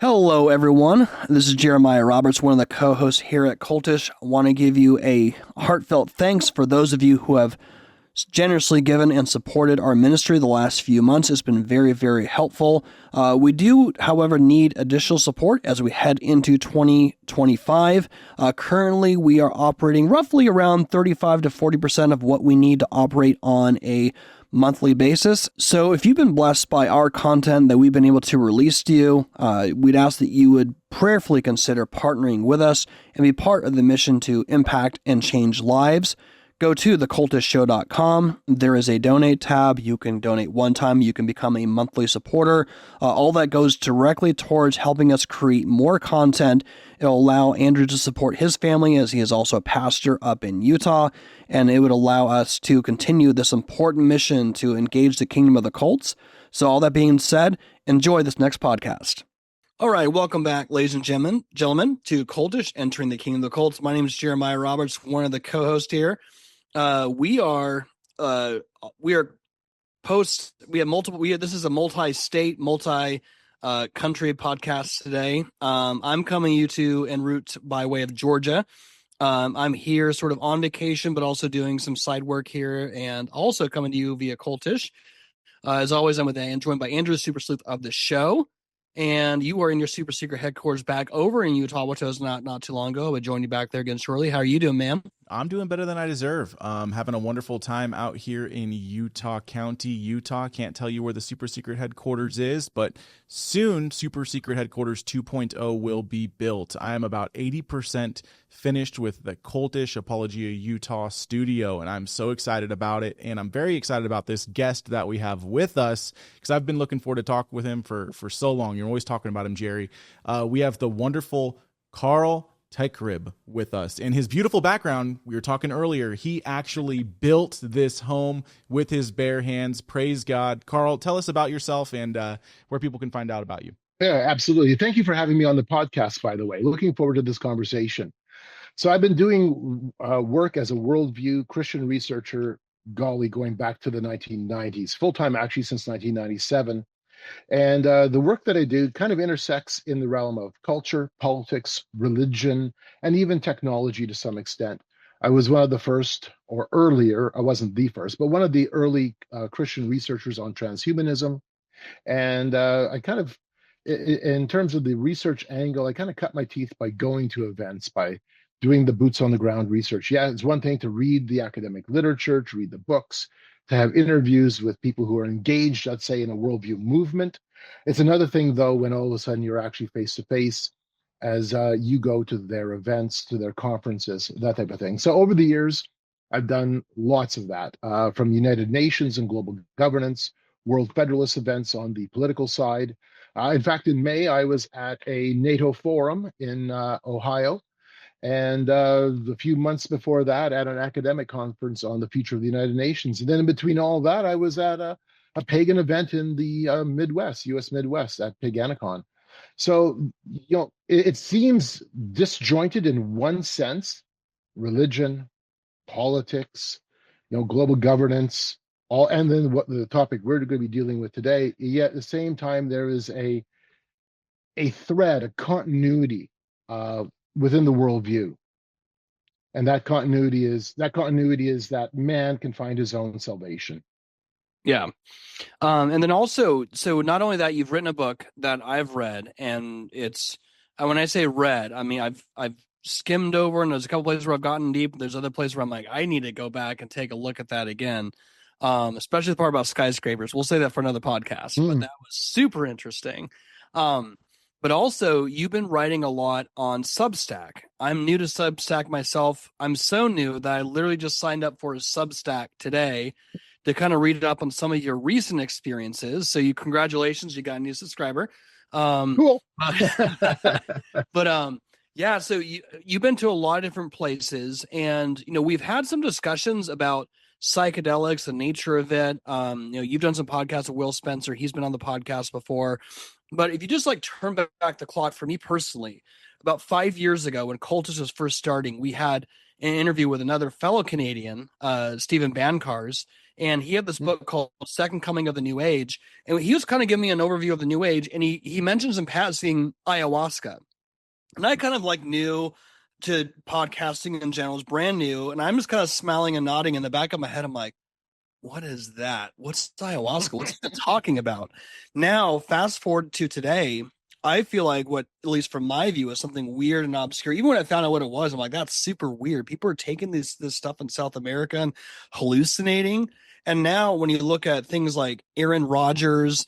Hello, everyone. This is Jeremiah Roberts, one of the co-hosts here at Cultish. I want to give you a heartfelt thanks for those of you who have generously given and supported our ministry the last few months. It's been very, very helpful. We do, however, need additional support as we head into 2025. Currently, we are operating roughly around 35 to 40% of what we need to operate on a monthly basis. So if you've been blessed by our content that we've been able to release to you, we'd ask that you would prayerfully consider partnering with us and be part of the mission to impact and change lives. Go to thecultistshow.com. There is a donate tab. You can donate one time. You can become a monthly supporter. All that goes directly towards helping us create more content. It'll allow Andrew to support his family as he is also a pastor up in Utah. And it would allow us to continue this important mission to engage the kingdom of the cults. So all that being said, enjoy this next podcast. All right, welcome back, ladies and gentlemen, to Cultish, Entering the Kingdom of the Cults. My name is Jeremiah Roberts, one of the co-hosts here. We have multiple, this is a multi-state, multi-country podcast today. I'm coming to you to en route by way of Georgia. I'm here sort of on vacation, but also doing some side work here and also coming to you via Cultish. As always, I'm joined by Andrew, the super sleuth of the show. And you are in your super secret headquarters back over in Utah, which was not too long ago. I would join you back there again shortly. How are you doing, man? I'm doing better than I deserve. Having a wonderful time out here in Utah County, Utah. Can't tell you where the super secret headquarters is, but soon super secret headquarters 2.0 will be built. I am about 80% finished with the Cultish Apologia Utah studio, and I'm so excited about it. And I'm very excited about this guest that we have with us because I've been looking forward to talk with him for so long. You're always talking about him, Jerry. We have the wonderful Carl Teichrib with us. In his beautiful background, we were talking earlier, he actually built this home with his bare hands. Praise God. Carl, tell us about yourself and where people can find out about you. Yeah, absolutely. Thank you for having me on the podcast, by the way. Looking forward to this conversation. So I've been doing work as a worldview Christian researcher, going back to the 1990s, full-time actually since 1997. And the work that I do kind of intersects in the realm of culture, politics, religion, and even technology to some extent. I was one of the first, or earlier, I wasn't the first, but one of the early Christian researchers on transhumanism. And in terms of the research angle, I kind of cut my teeth by going to events, by doing the boots on the ground research. Yeah, it's one thing to read the academic literature, to read the books, to have interviews with people who are engaged, let's say, in a worldview movement. It's another thing, though, when all of a sudden you're actually face to face as you go to their events, to their conferences, that type of thing. So over the years, I've done lots of that, from United Nations and global governance, World Federalist events on the political side. In fact, in May, I was at a NATO forum in Ohio. And a few months before that, at an academic conference on the future of the United Nations. And then in between all that, I was at a pagan event in the Midwest, U.S. Midwest, at Paganicon. So, it seems disjointed in one sense: religion, politics, global governance, all, and then what the topic we're going to be dealing with today. Yet at the same time, there is a thread, a continuity within the worldview. And that continuity is that man can find his own salvation. Yeah. And then also, so not only that, you've written a book that I've read, and it's, when I say read, I mean, I've skimmed over, and there's a couple places where I've gotten deep. There's other places where I'm like, I need to go back and take a look at that again. Especially the part about skyscrapers. We'll say that for another podcast, but that was super interesting. But also, you've been writing a lot on Substack. I'm new to Substack myself. I'm so new that I literally just signed up for a Substack today to kind of read up on some of your recent experiences. So congratulations, you got a new subscriber. Cool. But yeah, so you've been to a lot of different places, and we've had some discussions about psychedelics, the nature of it. You've done some podcasts with Will Spencer. He's been on the podcast before. But if you just turn back the clock, for me personally, about 5 years ago when Cultish was first starting, we had an interview with another fellow Canadian, Stephen Bancars, and he had this book called Second Coming of the New Age, and he was kind of giving me an overview of the New Age, and he mentions in passing ayahuasca, and I kind of like new to podcasting in general, is brand new, and I'm just kind of smiling and nodding in the back of my head. I'm like, what is that? What's ayahuasca? What's it talking about? Now, fast forward to today, I feel like what, at least from my view, is something weird and obscure. Even when I found out what it was, I'm like, that's super weird. People are taking this stuff in South America and hallucinating. And now when you look at things like Aaron Rodgers,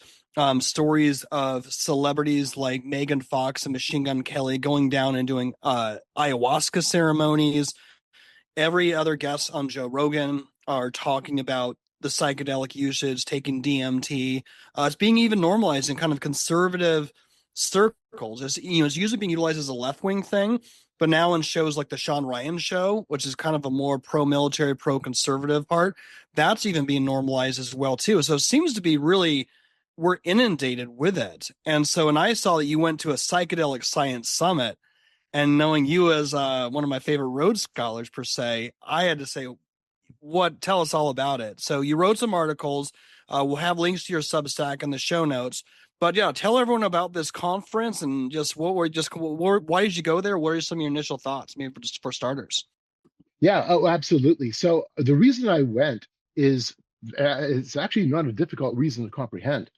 stories of celebrities like Megan Fox and Machine Gun Kelly going down and doing ayahuasca ceremonies. Every other guest on Joe Rogan are talking about the psychedelic usage, taking DMT. It's being even normalized in kind of conservative circles. It's usually being utilized as a left wing thing, but now in shows like the Sean Ryan show, which is kind of a more pro-military, pro-conservative part, that's even being normalized as well too. So it seems to be really, we're inundated with it. And so when I saw that you went to a psychedelic science summit, and knowing you as one of my favorite Rhodes scholars per se, I had to say, tell us all about it. So you wrote some articles. We'll have links to your Substack in the show notes. But yeah, tell everyone about this conference and just why did you go there? What are some of your initial thoughts, maybe for starters? Yeah, oh, absolutely. So the reason I went is it's actually not a difficult reason to comprehend.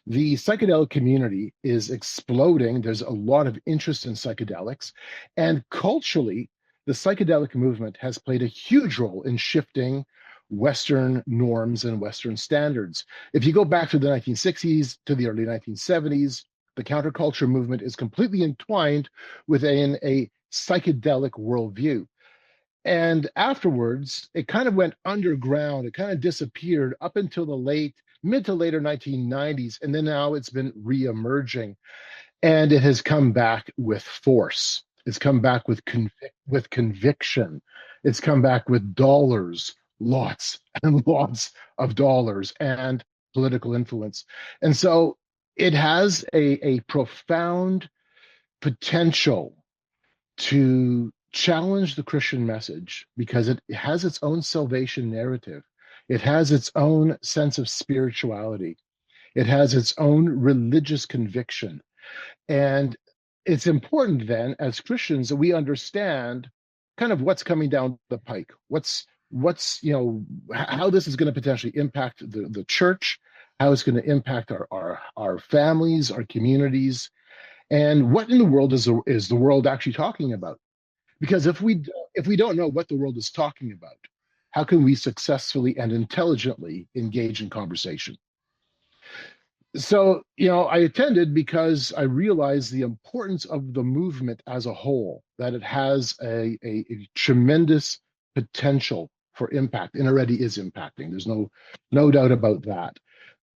The psychedelic community is exploding. There's a lot of interest in psychedelics. And culturally, the psychedelic movement has played a huge role in shifting Western norms and Western standards. If you go back to the 1960s, to the early 1970s, the counterculture movement is completely entwined within a psychedelic worldview. And afterwards, it kind of went underground. It kind of disappeared up until the mid to later 1990s. And then now it's been re-emerging. And it has come back with force. It's come back with conviction. It's come back with dollars, lots and lots of dollars, and political influence. And so it has a profound potential to challenge the Christian message because it has its own salvation narrative. It has its own sense of spirituality. It has its own religious conviction. And it's important then, as Christians, that we understand kind of what's coming down the pike, how this is going to potentially impact the church, how it's going to impact our families, our communities, and what in the world is the world actually talking about? Because if we don't know what the world is talking about, how can we successfully and intelligently engage in conversation? So, I attended because I realized the importance of the movement as a whole, that it has a tremendous potential for impact and already is impacting. There's no doubt about that.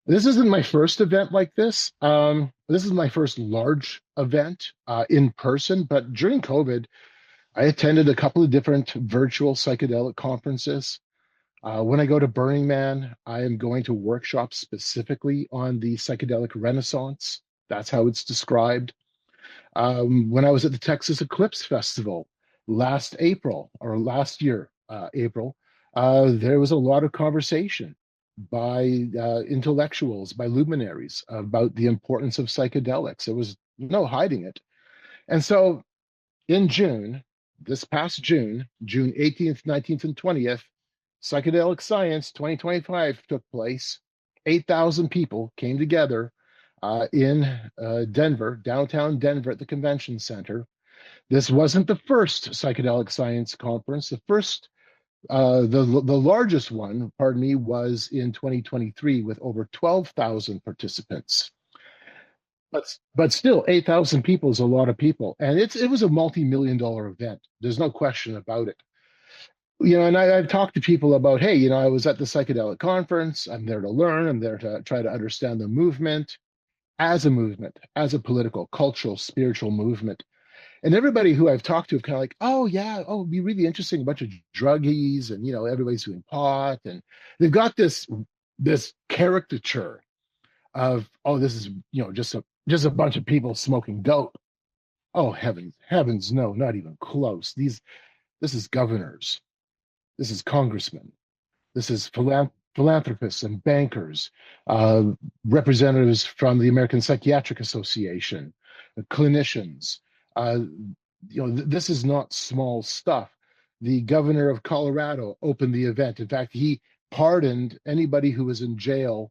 This isn't my first event like this. This is my first large event in person, but during COVID, I attended a couple of different virtual psychedelic conferences. When I go to Burning Man, I am going to workshops specifically on the psychedelic renaissance. That's how it's described. When I was at the Texas Eclipse Festival last year, April, there was a lot of conversation by intellectuals, by luminaries about the importance of psychedelics. There was no hiding it. And so in June, this past June 18th, 19th, and 20th, Psychedelic Science 2025 took place. 8,000 people came together in Denver, downtown Denver at the convention center. This wasn't the first Psychedelic Science conference. The largest one, pardon me, was in 2023 with over 12,000 participants. But still, 8,000 people is a lot of people. And it was a multi-million-dollar event. There's no question about it. And I've talked to people about, hey, I was at the psychedelic conference. I'm there to learn. I'm there to try to understand the movement, as a political, cultural, spiritual movement. And everybody who I've talked to have kind of like, oh, yeah, it'd be really interesting, a bunch of druggies, and, everybody's doing pot. And they've got this caricature of, oh, this is, just a bunch of people smoking dope. Oh, heavens, no, not even close. This is governors. This is congressmen. This is philanthropists and bankers, uh, representatives from the American Psychiatric Association, clinicians. Uh, this is not small stuff. The governor of Colorado opened the event. In fact, he pardoned anybody who was in jail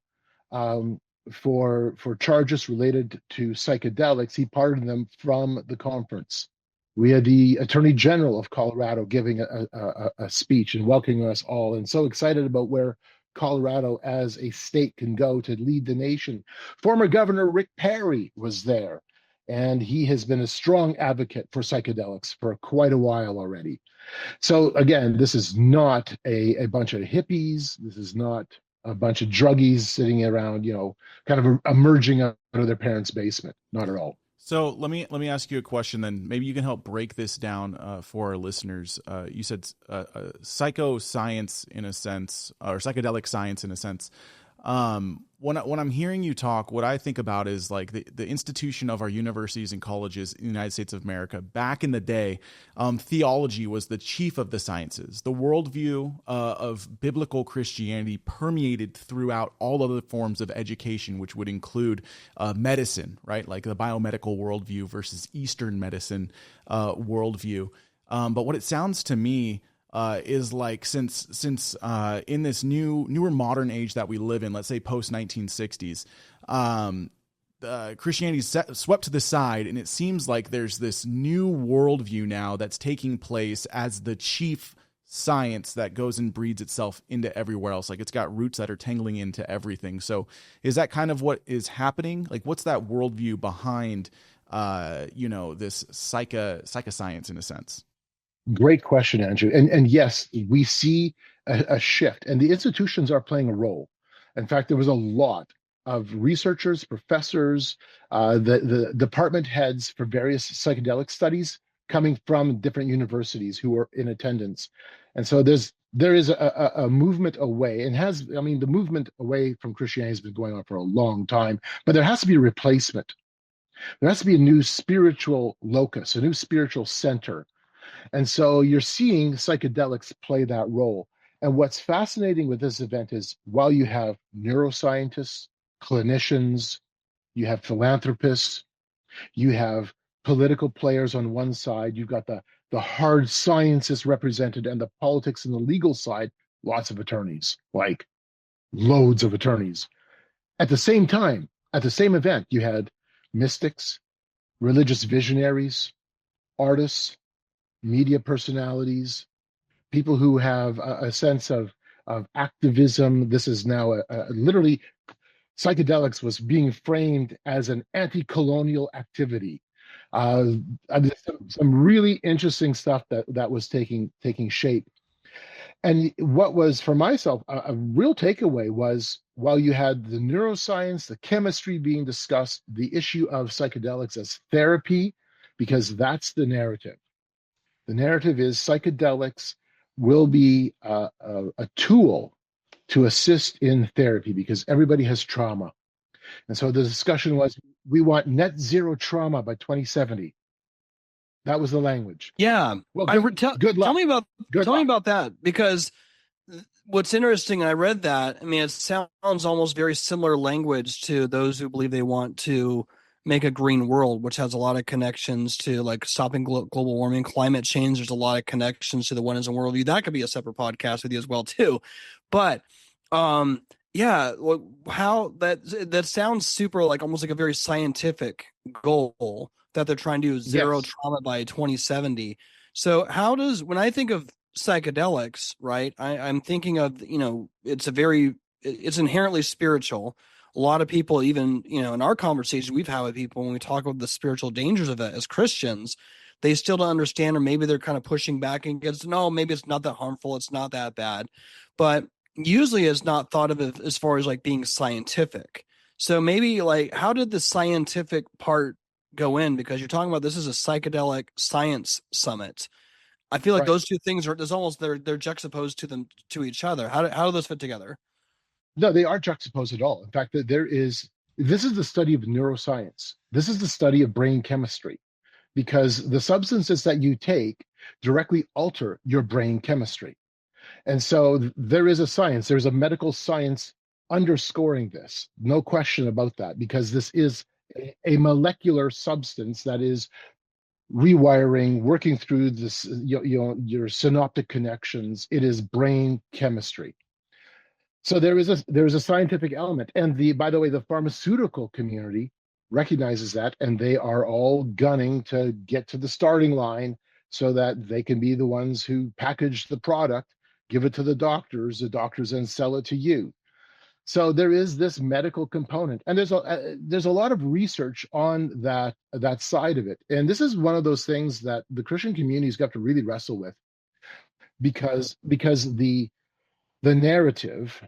um, for charges related to psychedelics. He pardoned them from the conference. We had the Attorney General of Colorado giving a speech and welcoming us all, and so excited about where Colorado as a state can go to lead the nation. Former Governor Rick Perry was there, and he has been a strong advocate for psychedelics for quite a while already. So again, this is not a bunch of hippies. This is not a bunch of druggies sitting around, kind of emerging out of their parents' basement. Not at all. So let me ask you a question then. Maybe you can help break this down for our listeners. You said psychoscience in a sense, or psychedelic science in a sense. When I'm hearing you talk, what I think about is like the institution of our universities and colleges in the United States of America. Back in the day, theology was the chief of the sciences. The worldview of biblical Christianity permeated throughout all other forms of education, which would include medicine, right? Like the biomedical worldview versus Eastern medicine worldview. But what it sounds to me is like since in this newer modern age that we live in, let's say post 1960s, Christianity swept to the side, and it seems like there's this new worldview now that's taking place as the chief science that goes and breeds itself into everywhere else. Like it's got roots that are tangling into everything. So is that kind of what is happening? Like what's that worldview behind this psychoscience in a sense? Great question, Andrew. And yes, we see a shift, and the institutions are playing a role. In fact, there was a lot of researchers, professors, the department heads for various psychedelic studies coming from different universities who were in attendance. And so there is a movement away, and the movement away from Christianity has been going on for a long time, but there has to be a replacement. There has to be a new spiritual locus, a new spiritual center. And so you're seeing psychedelics play that role. And what's fascinating with this event is while you have neuroscientists, clinicians, you have philanthropists, you have political players on one side, you've got the hard sciences represented, and the politics and the legal side, lots of attorneys, like loads of attorneys. At the same time, at the same event, you had mystics, religious visionaries, artists, media personalities, people who have a sense of activism. This is now literally psychedelics was being framed as an anti-colonial activity. Some really interesting stuff that was taking shape. And what was for myself a real takeaway was while you had the neuroscience, the chemistry being discussed, the issue of psychedelics as therapy, because that's the narrative. The narrative is psychedelics will be a tool to assist in therapy because everybody has trauma. And so the discussion was, we want net zero trauma by 2070. That was the language. Yeah. Well, good luck. Tell me about that, because what's interesting, I read that, I mean, it sounds almost very similar language to those who believe they want to make a green world, which has a lot of connections to like stopping global warming, climate change. There's a lot of connections to the oneness and worldview. That could be a separate podcast with you as well too. But yeah, how that sounds super like almost like a very scientific goal that they're trying to do, zero trauma by 2070. So how does, when I think of psychedelics, right, I'm thinking of, it's inherently spiritual. A lot of people, even, in our conversation we've had with people, when we talk about the spiritual dangers of it as Christians, they still don't understand, or maybe they're kind of pushing back against, no, maybe it's not that harmful, it's not that bad. But usually it's not thought of as far as like being scientific. So maybe like, how did the scientific part go in? Because you're talking about this is a psychedelic science summit. I feel like those two things they're juxtaposed to each other. How do those fit together? No, they aren't juxtaposed at all. In fact, this is the study of neuroscience. This is the study of brain chemistry, because the substances that you take directly alter your brain chemistry. And so there is a science, there's a medical science underscoring this. No question about that, because this is a molecular substance that is rewiring, working through this, your synaptic connections. It is brain chemistry. So there is a scientific element, and by the way, the pharmaceutical community recognizes that, and they are all gunning to get to the starting line so that they can be the ones who package the product, give it to the doctors then sell it to you. So there is this medical component, and there's a lot of research on that side of it. And this is one of those things that the Christian community's got to really wrestle with, because the narrative,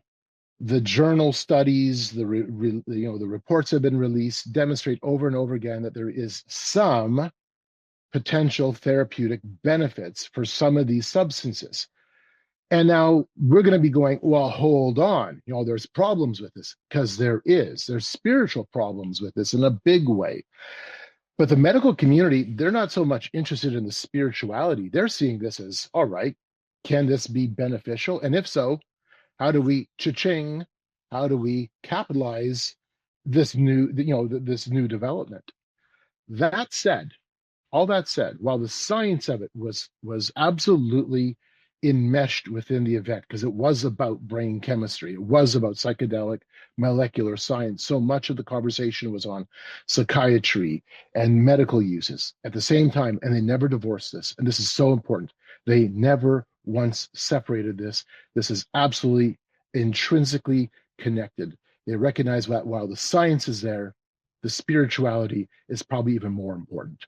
the journal studies, the reports have been released, demonstrate over and over again that there is some potential therapeutic benefits for some of these substances. And now we're going to be going, well, hold on, there's problems with this, because there's spiritual problems with this in a big way. But the medical community, they're not so much interested in the spirituality. They're seeing this as, all right, can this be beneficial? And if so, how do we cha-ching? How do we capitalize this this new development? All that said, while the science of it was absolutely enmeshed within the event, because it was about brain chemistry, it was about psychedelic molecular science. So much of the conversation was on psychiatry and medical uses at the same time, and they never divorced this. And this is so important. They never once separated this. This is absolutely intrinsically connected. They recognize that while the science is there, the spirituality is probably even more important.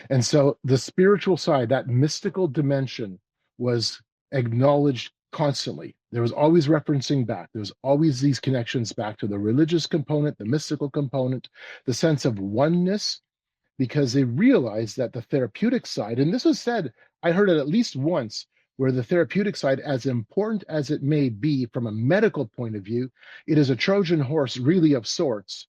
And so the spiritual side, that mystical dimension, was acknowledged constantly. There was always referencing back. There was always these connections back to the religious component, the mystical component, the sense of oneness, because they realized that the therapeutic side, and this was said, I heard it at least once, where the therapeutic side, as important as it may be from a medical point of view, it is a Trojan horse really of sorts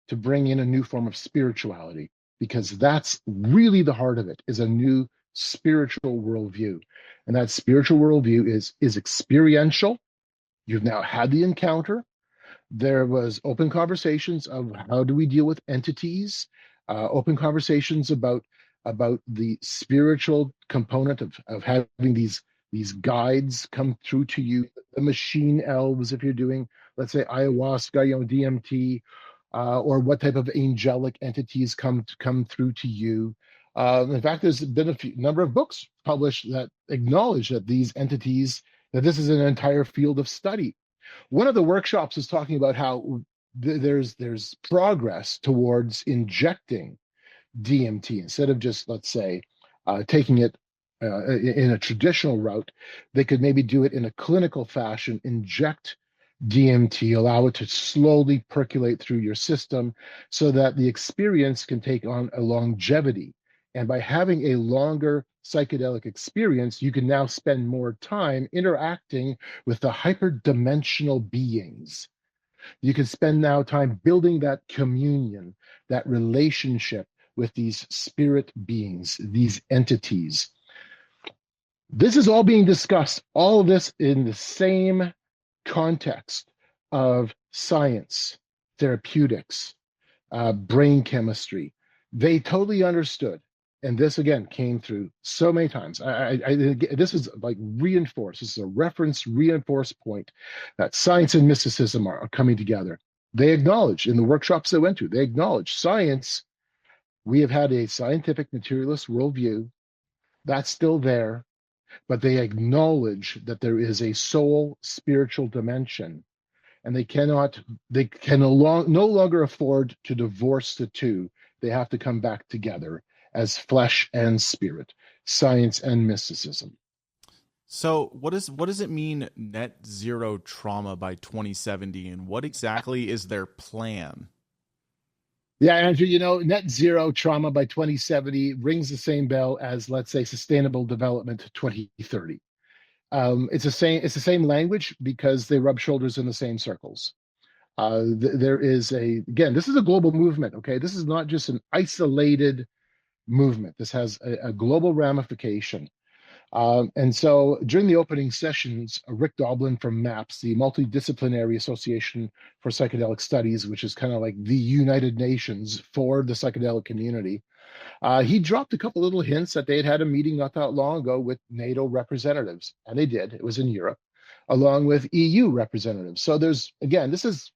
to bring in a new form of spirituality, because that's really the heart of it, is a new spiritual worldview. And that spiritual worldview is experiential. You've now had the encounter. There was open conversations of how do we deal with entities, open conversations about the spiritual component of having these guides come through to you, the machine elves, if you're doing, let's say, ayahuasca, DMT, or what type of angelic entities come through to you. In fact, there's been a number of books published that acknowledge that these entities, that this is an entire field of study. One of the workshops is talking about how there's progress towards injecting DMT instead of just, let's say, taking it in a traditional route. They could maybe do it in a clinical fashion, inject DMT, allow it to slowly percolate through your system so that the experience can take on a longevity. And by having a longer psychedelic experience, you can now spend more time interacting with the hyperdimensional beings. You can spend now time building that communion, that relationship with these spirit beings, these entities. This is all being discussed, all of this in the same context of science, therapeutics, brain chemistry. They totally understood. And this, again, came through so many times. This is like reinforced. This is a reference reinforced point that science and mysticism are coming together. They acknowledge in the workshops they went to, they acknowledge science. We have had a scientific materialist worldview. That's still there. But they acknowledge that there is a soul spiritual dimension, and they can no longer afford to divorce the two. They have to come back together as flesh and spirit, science and mysticism. So what does it mean net zero trauma by 2070, and what exactly is their plan? Yeah, Andrew, net zero trauma by 2070 rings the same bell as, let's say, sustainable development 2030. It's the same language because they rub shoulders in the same circles. There is again, this is a global movement, okay? This is not just an isolated movement. This has a global ramification. And so during the opening sessions, Rick Doblin from MAPS, the Multidisciplinary Association for Psychedelic Studies, which is kind of like the United Nations for the psychedelic community, he dropped a couple little hints that they had had a meeting not that long ago with NATO representatives, and they did. It was in Europe, along with EU representatives. So there's, again, this is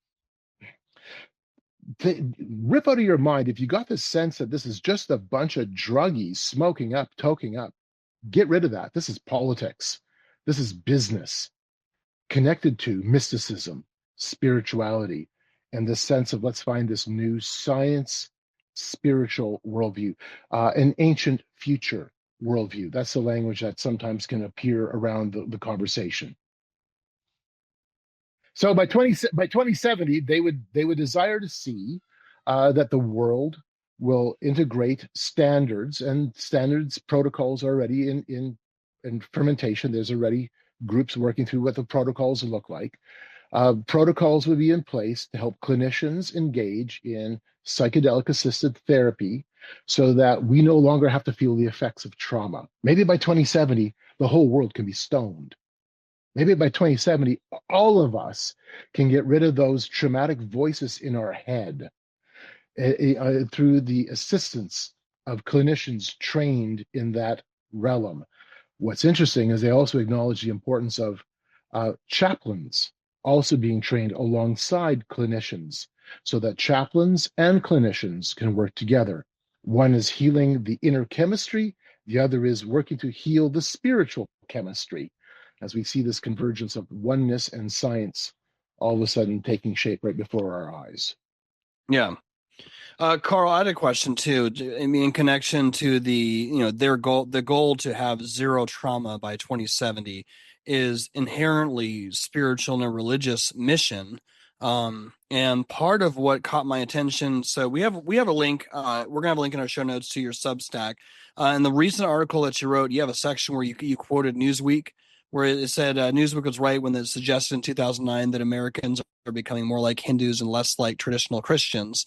rip out of your mind if you got the sense that this is just a bunch of druggies smoking up, toking up. Get rid of that. This is politics. This is business connected to mysticism, spirituality, and the sense of let's find this new science, spiritual worldview, an ancient future worldview. That's the language that sometimes can appear around the conversation. So by 2070, they would desire to see that the world will integrate standards, and standards protocols are already in fermentation. There's already groups working through what the protocols look like. Protocols would be in place to help clinicians engage in psychedelic assisted therapy so that we no longer have to feel the effects of trauma. Maybe by 2070, the whole world can be stoned. Maybe by 2070, all of us can get rid of those traumatic voices in our head through the assistance of clinicians trained in that realm. What's interesting is they also acknowledge the importance of chaplains also being trained alongside clinicians so that chaplains and clinicians can work together. One is healing the inner chemistry, the other is working to heal the spiritual chemistry, as we see this convergence of oneness and science all of a sudden taking shape right before our eyes. Yeah. Carl, I had a question too. I mean, in connection to their goal, the goal to have zero trauma by 2070 is inherently spiritual and a religious mission. And part of what caught my attention, so we have a link. We're gonna have a link in our show notes to your Substack. In the recent article that you wrote, you have a section where you quoted Newsweek, where it said Newsweek was right when it suggested in 2009 that Americans are becoming more like Hindus and less like traditional Christians.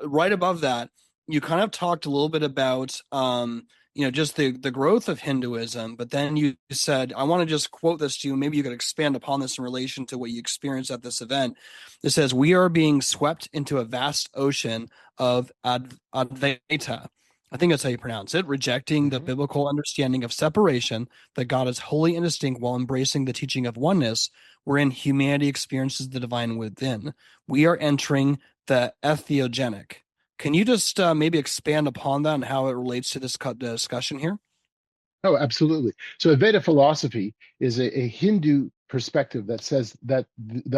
Right above that, you kind of talked a little bit about just the growth of Hinduism, but then you said, I want to just quote this to you. Maybe you could expand upon this in relation to what you experienced at this event. It says, "We are being swept into a vast ocean of Advaita." I think that's how you pronounce it, rejecting the biblical understanding of separation, that God is holy and distinct while embracing the teaching of oneness, wherein humanity experiences the divine within. We are entering the entheogenic. Can you just maybe expand upon that and how it relates to this discussion here? Oh, absolutely. So Advaita philosophy is a Hindu perspective that says that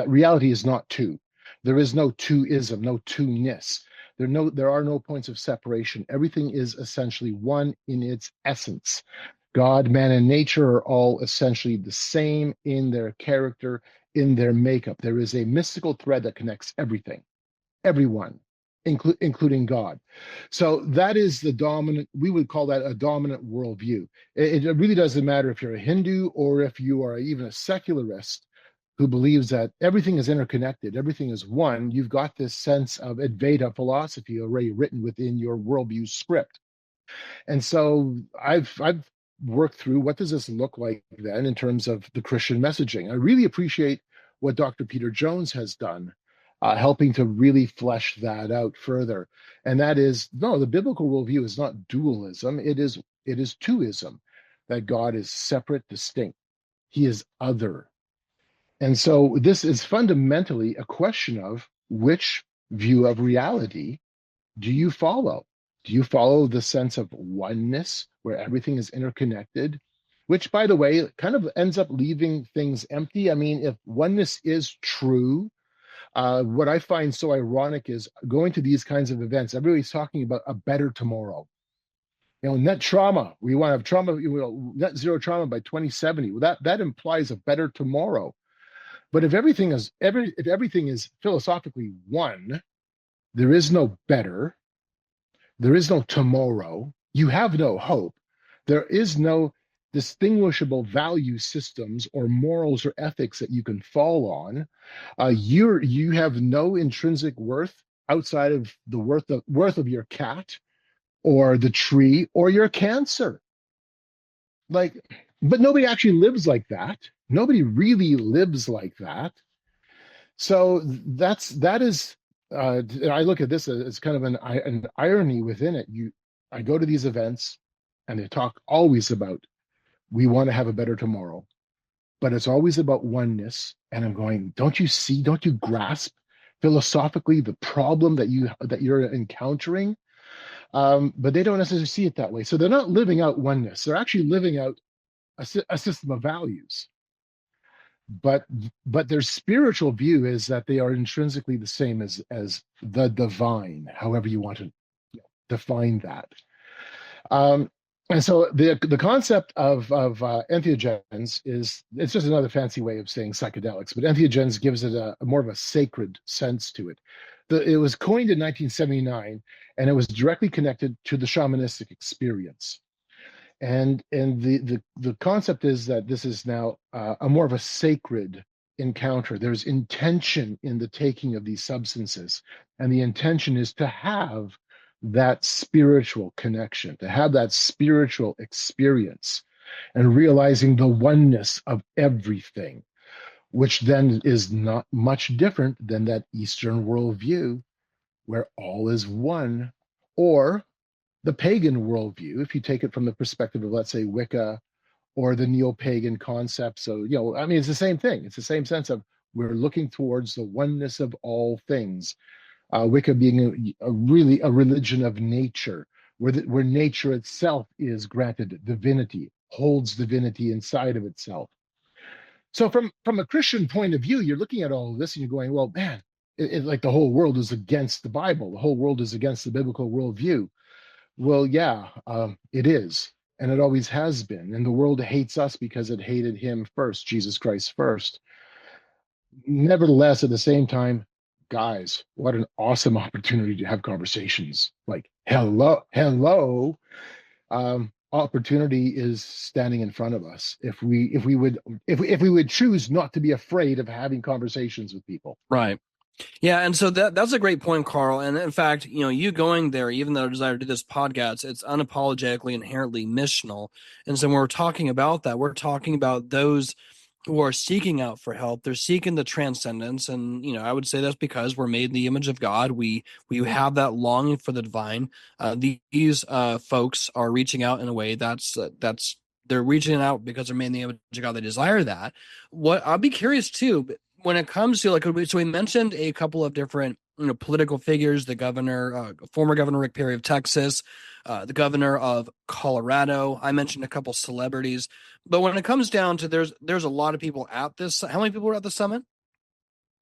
reality is not two. There is no two-ism, no two-ness. There are no points of separation. Everything is essentially one in its essence. God, man, and nature are all essentially the same in their character, in their makeup. There is a mystical thread that connects everything, everyone, including God. So that is the dominant, we would call that a dominant worldview. It really doesn't matter if you're a Hindu or if you are even a secularist who believes that everything is interconnected, everything is one. You've got this sense of Advaita philosophy already written within your worldview script. And so I've worked through what does this look like then in terms of the Christian messaging. I really appreciate what Dr. Peter Jones has done, helping to really flesh that out further. And that is, no, the biblical worldview is not dualism. It is twoism, that God is separate, distinct. He is other. And so this is fundamentally a question of which view of reality do you follow? Do you follow the sense of oneness where everything is interconnected? Which, by the way, kind of ends up leaving things empty. I mean, if oneness is true, what I find so ironic is going to these kinds of events, everybody's talking about a better tomorrow. Net trauma. We want to have trauma, net zero trauma by 2070. Well, that implies a better tomorrow. But if everything is philosophically one, there is no better, there is no tomorrow, you have no hope, there is no distinguishable value systems or morals or ethics that you can fall on. You have no intrinsic worth outside of the worth of your cat or the tree or your cancer. Like, but nobody actually lives like that. Nobody really lives like that. So that is I look at this as kind of an irony within it. I go to these events and they talk always about we want to have a better tomorrow, but it's always about oneness. And I'm going, don't you see, don't you grasp philosophically the problem that you're encountering? But they don't necessarily see it that way. So they're not living out oneness. They're actually living out a system of values. But their spiritual view is that they are intrinsically the same as the divine, however you want to define that. And so the concept of entheogens is, it's just another fancy way of saying psychedelics, but entheogens gives it a more of a sacred sense to it. It was coined in 1979, and it was directly connected to the shamanistic experience. And the concept is that this is now a more of a sacred encounter. There's intention in the taking of these substances, and the intention is to have that spiritual connection, to have that spiritual experience, and realizing the oneness of everything, which then is not much different than that Eastern worldview where all is one, or the pagan worldview, if you take it from the perspective of, let's say, Wicca or the neo-pagan concepts. So, I mean, it's the same thing. It's the same sense of we're looking towards the oneness of all things. Wicca being really a religion of nature, where nature itself is granted divinity, holds divinity inside of itself. So from a Christian point of view, you're looking at all of this and you're going, well, man, like the whole world is against the Bible. The whole world is against the biblical worldview. Well, yeah, it is. And it always has been. And the world hates us because it hated him first, Jesus Christ first. Nevertheless, at the same time, guys, what an awesome opportunity to have conversations. Like, hello. Opportunity is standing in front of us if we would choose not to be afraid of having conversations with people. Right. Yeah, and so that's a great point, Carl. And in fact, you going there, even though I desire to do this podcast, it's unapologetically inherently missional. And so when we're talking about that, we're talking about those who are seeking out for help. They're seeking the transcendence, and I would say that's because we're made in the image of God. We have that longing for the divine. These folks are reaching out in a way that's they're reaching out because they're made in the image of God. They desire that. What I'll be curious too, when it comes to so we mentioned a couple of different political figures, the governor, former Governor Rick Perry of Texas, the governor of Colorado. I mentioned a couple celebrities, but when it comes down to there's a lot of people at this. How many people were at the summit?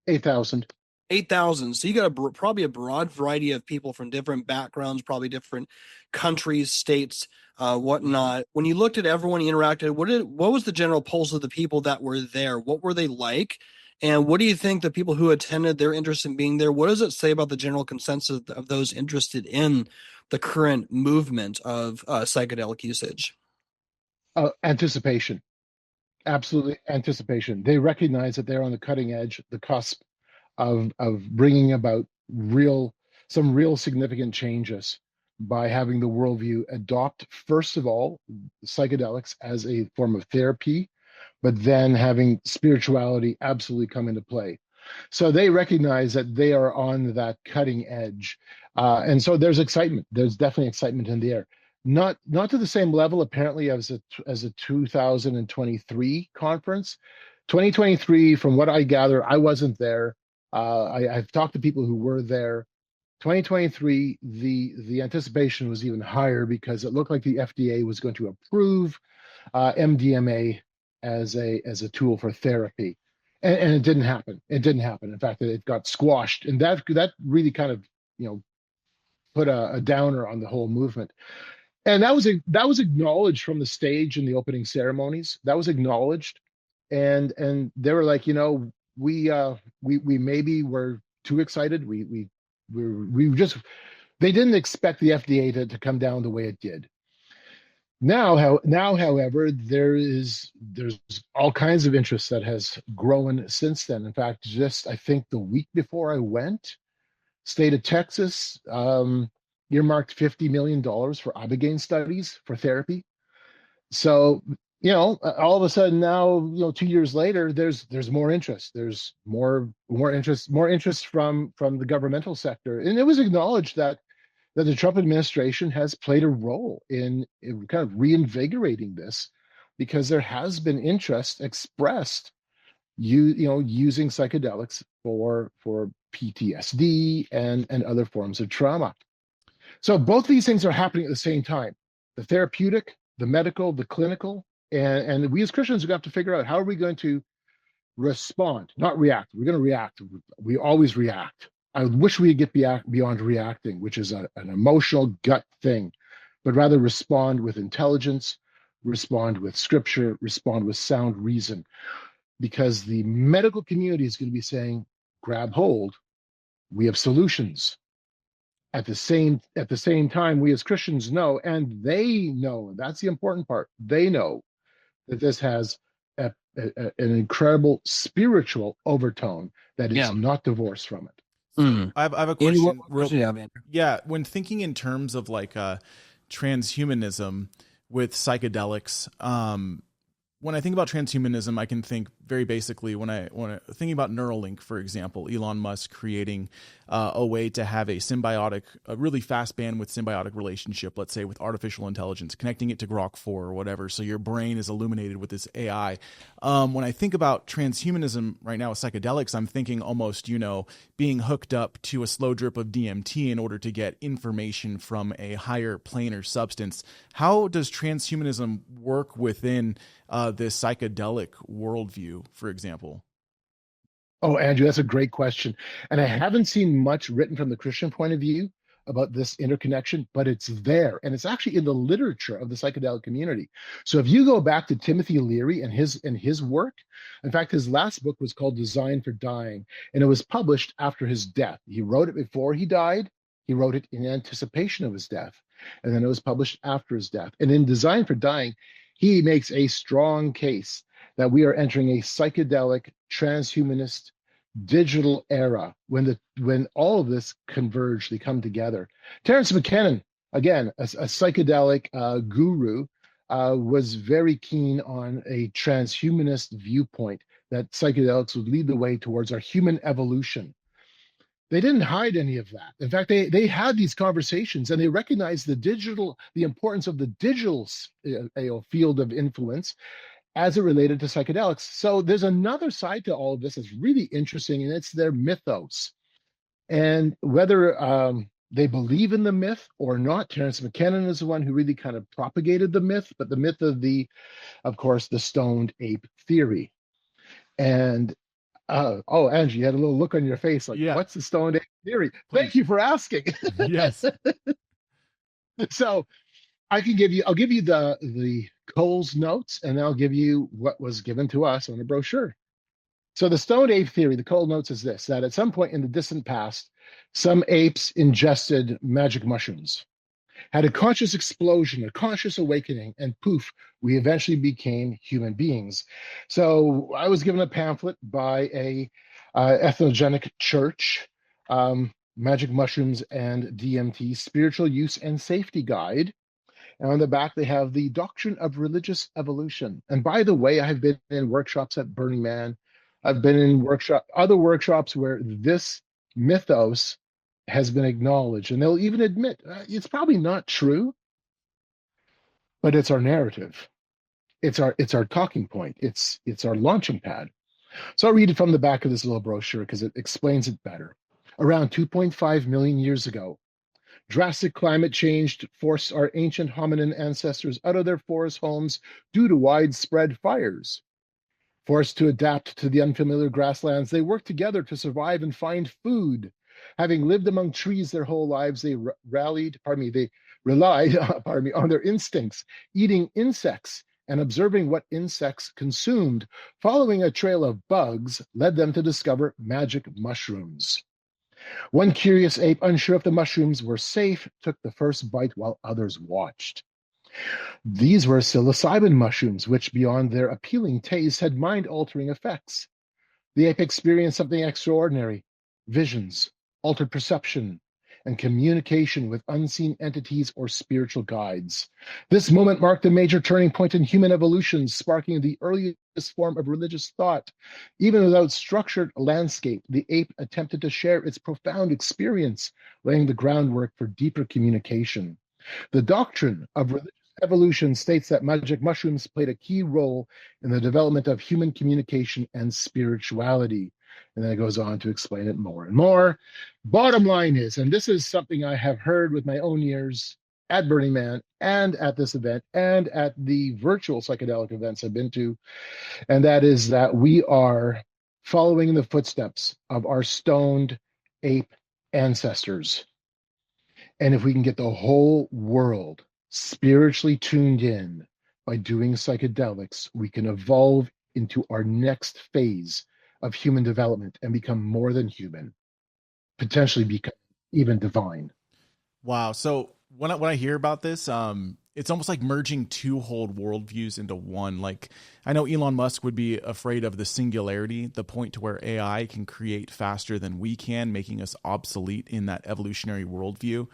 8,000. 8,000. So you got probably a broad variety of people from different backgrounds, probably different countries, states, whatnot. When you looked at everyone you interacted, what was the general pulse of the people that were there? What were they like? And what do you think the people who attended, their interest in being there, what does it say about the general consensus of those interested in the current movement of psychedelic usage? Anticipation. Absolutely anticipation. They recognize that they're on the cutting edge, the cusp of bringing about some real significant changes by having the worldview adopt, first of all, psychedelics as a form of therapy, but then having spirituality absolutely come into play. So they recognize that they are on that cutting edge. And so there's excitement. There's definitely excitement in the air. Not to the same level, apparently, as a 2023 conference. 2023, from what I gather, I wasn't there. I've talked to people who were there. 2023, the anticipation was even higher because it looked like the FDA was going to approve MDMA as a tool for therapy, and it didn't happen. It didn't happen. In fact, it got squashed, and that really kind of put a downer on the whole movement. And that was acknowledged from the stage in the opening ceremonies. That was acknowledged, and they were like, we maybe were too excited. We just, they didn't expect the FDA to come down the way it did. Now, however, there's all kinds of interest that has grown since then. In fact, just I think the week before I went, state of Texas earmarked $50 million for Ibogaine studies for therapy. So all of a sudden now, 2 years later, there's more interest. There's more interest from the governmental sector, and it was acknowledged that the Trump administration has played a role in kind of reinvigorating this, because there has been interest expressed, using psychedelics for PTSD and other forms of trauma. So both these things are happening at the same time: the therapeutic, the medical, the clinical, and we as Christians are going to have to figure out, how are we going to respond, not react. We're going to react. We always react. I wish we could get beyond reacting, which is an emotional gut thing, but rather respond with intelligence, respond with scripture, respond with sound reason, because the medical community is going to be saying, grab hold. We have solutions. At the same time, we as Christians know, and they know, and that's the important part. They know that this has an incredible spiritual overtone that is Yeah. not divorced from it. Mm. I have a Andy, question. what question do you have, Andrew? Yeah, when thinking in terms of like transhumanism with psychedelics, when I think about transhumanism, I can think very basically when I thinking about Neuralink, for example, Elon Musk creating a way to have a really fast bandwidth symbiotic relationship, let's say with artificial intelligence, connecting it to Grok 4 or whatever, so your brain is illuminated with this AI. When I think about transhumanism right now with psychedelics, I'm thinking almost, being hooked up to a slow drip of DMT in order to get information from a higher planar substance. How does transhumanism work within this psychedelic worldview, for example? Oh, Andrew, that's a great question. And I haven't seen much written from the Christian point of view about this interconnection, but it's there. And it's actually in the literature of the psychedelic community. So if you go back to Timothy Leary and his work, in fact, his last book was called Design for Dying, and it was published after his death. He wrote it before he died. He wrote it in anticipation of his death. And then it was published after his death. And in Design for Dying, he makes a strong case that we are entering a psychedelic, transhumanist, digital era when all of this converge, they come together. Terence McKinnon, again, a psychedelic guru, was very keen on a transhumanist viewpoint, that psychedelics would lead the way towards our human evolution. They didn't hide any of that. In fact, they had these conversations, and they recognized the importance of the digital field of influence as it related to psychedelics. So there's another side to all of this that's really interesting, and it's their mythos. And whether they believe in the myth or not, Terence McKinnon is the one who really kind of propagated the myth, but the myth of course, the stoned ape theory. And Angie, you had a little look on your face like, Yeah. What's the stoned ape theory? Please. Thank you for asking. Yes. So I'll give you the Cole's notes, and I'll give you what was given to us on a brochure. So the stoned ape theory, the Cole notes, is this: that at some point in the distant past, some apes ingested magic mushrooms, had a conscious explosion, a conscious awakening, and poof, we eventually became human beings. So I was given a pamphlet by a ethnogenic church, Magic Mushrooms and DMT, Spiritual Use and Safety Guide. And on the back, they have the Doctrine of Religious Evolution. And by the way, I've been in workshops at Burning Man. I've been in other workshops where this mythos has been acknowledged. And they'll even admit it's probably not true, but it's our narrative. It's our talking point. It's our launching pad. So I'll read it from the back of this little brochure because it explains it better. Around 2.5 million years ago, drastic climate change forced our ancient hominin ancestors out of their forest homes due to widespread fires. Forced to adapt to the unfamiliar grasslands, they worked together to survive and find food. Having lived among trees their whole lives, they relied on their instincts, eating insects and observing what insects consumed. Following a trail of bugs led them to discover magic mushrooms. One curious ape, unsure if the mushrooms were safe, took the first bite while others watched. These were psilocybin mushrooms, which, beyond their appealing taste, had mind-altering effects. The ape experienced something extraordinary: visions, altered perception, and communication with unseen entities or spiritual guides. This moment marked a major turning point in human evolution, sparking the earliest form of religious thought. Even without structured landscape, the ape attempted to share its profound experience, laying the groundwork for deeper communication. The doctrine of religious evolution states that magic mushrooms played a key role in the development of human communication and spirituality. And then it goes on to explain it more and more. Bottom line is, and this is something I have heard with my own ears at Burning Man and at this event and at the virtual psychedelic events I've been to, and that is that we are following in the footsteps of our stoned ape ancestors. And if we can get the whole world spiritually tuned in by doing psychedelics, we can evolve into our next phase of human development and become more than human, potentially become even divine. Wow. So when I hear about this, it's almost like merging two whole worldviews into one. Like, I know Elon Musk would be afraid of the singularity, the point to where AI can create faster than we can, making us obsolete in that evolutionary worldview.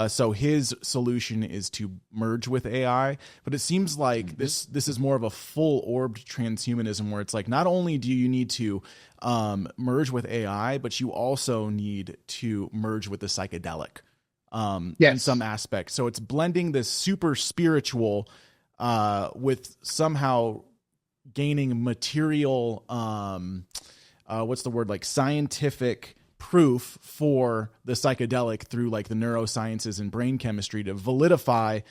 So his solution is to merge with AI, but it seems like this is more of a full orbed transhumanism, where it's like, not only do you need to merge with AI, but you also need to merge with the psychedelic in some aspects. So it's blending this super spiritual with somehow gaining material, what's the word, like scientific proof for the psychedelic through like the neurosciences and brain chemistry to validify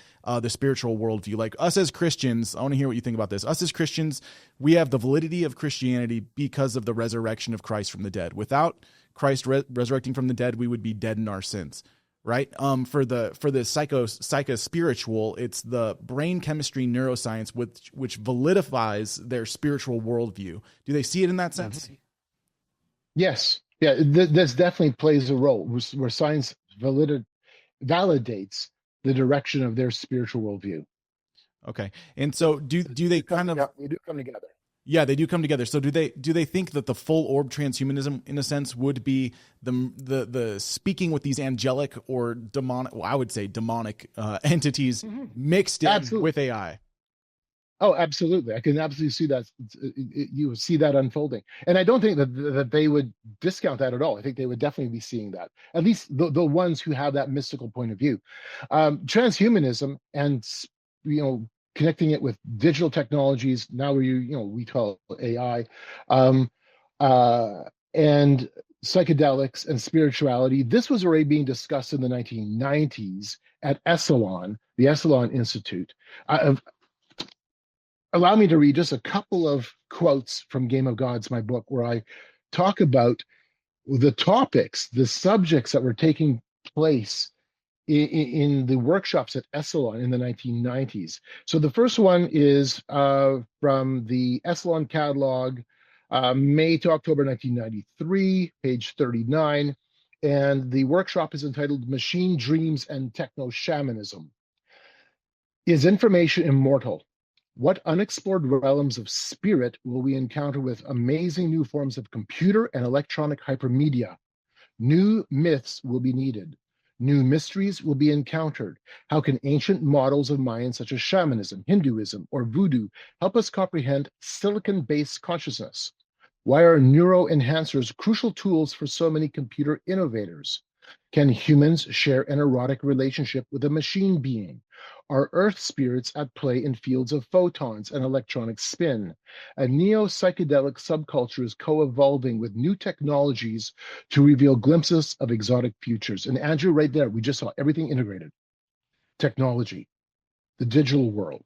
the spiritual worldview. Like, us as Christians, I want to hear what you think about this. Us as Christians, we have the validity of Christianity because of the resurrection of Christ from the dead. Without Christ resurrecting from the dead, we would be dead in our sins, right? For the psycho spiritual, it's the brain chemistry neuroscience which validifies their spiritual worldview. Do they see it in that sense? Yes. Yeah, this definitely plays a role where science validates the direction of their spiritual worldview. Okay. And so do they kind of... Yeah, they do come together. Yeah, they do come together. So do they think that the full orb transhumanism, in a sense, would be the speaking with these angelic or demonic, well, I would say demonic entities mixed in with AI? Oh, absolutely. I can absolutely see that. You see that unfolding. And I don't think that they would discount that at all. I think they would definitely be seeing that, at least the ones who have that mystical point of view. Transhumanism and, connecting it with digital technologies, now we call it AI, and psychedelics and spirituality. This was already being discussed in the 1990s at Esalen, the Esalen Institute. Allow me to read just a couple of quotes from Game of Gods, my book, where I talk about the topics, the subjects that were taking place in the workshops at Esalen in the 1990s. So the first one is from the Esalen catalog, May to October 1993, page 39. And the workshop is entitled Machine Dreams and Techno-shamanism. Is information immortal? What unexplored realms of spirit will we encounter with amazing new forms of computer and electronic hypermedia? New myths will be needed. New mysteries will be encountered. How can ancient models of minds such as shamanism, Hinduism, or voodoo help us comprehend silicon-based consciousness? Why are neuroenhancers crucial tools for so many computer innovators? Can humans share an erotic relationship with a machine being? Are Earth spirits at play in fields of photons and electronic spin? A neo-psychedelic subculture is co-evolving with new technologies to reveal glimpses of exotic futures. And Andrew, right there, we just saw everything integrated. Technology, the digital world,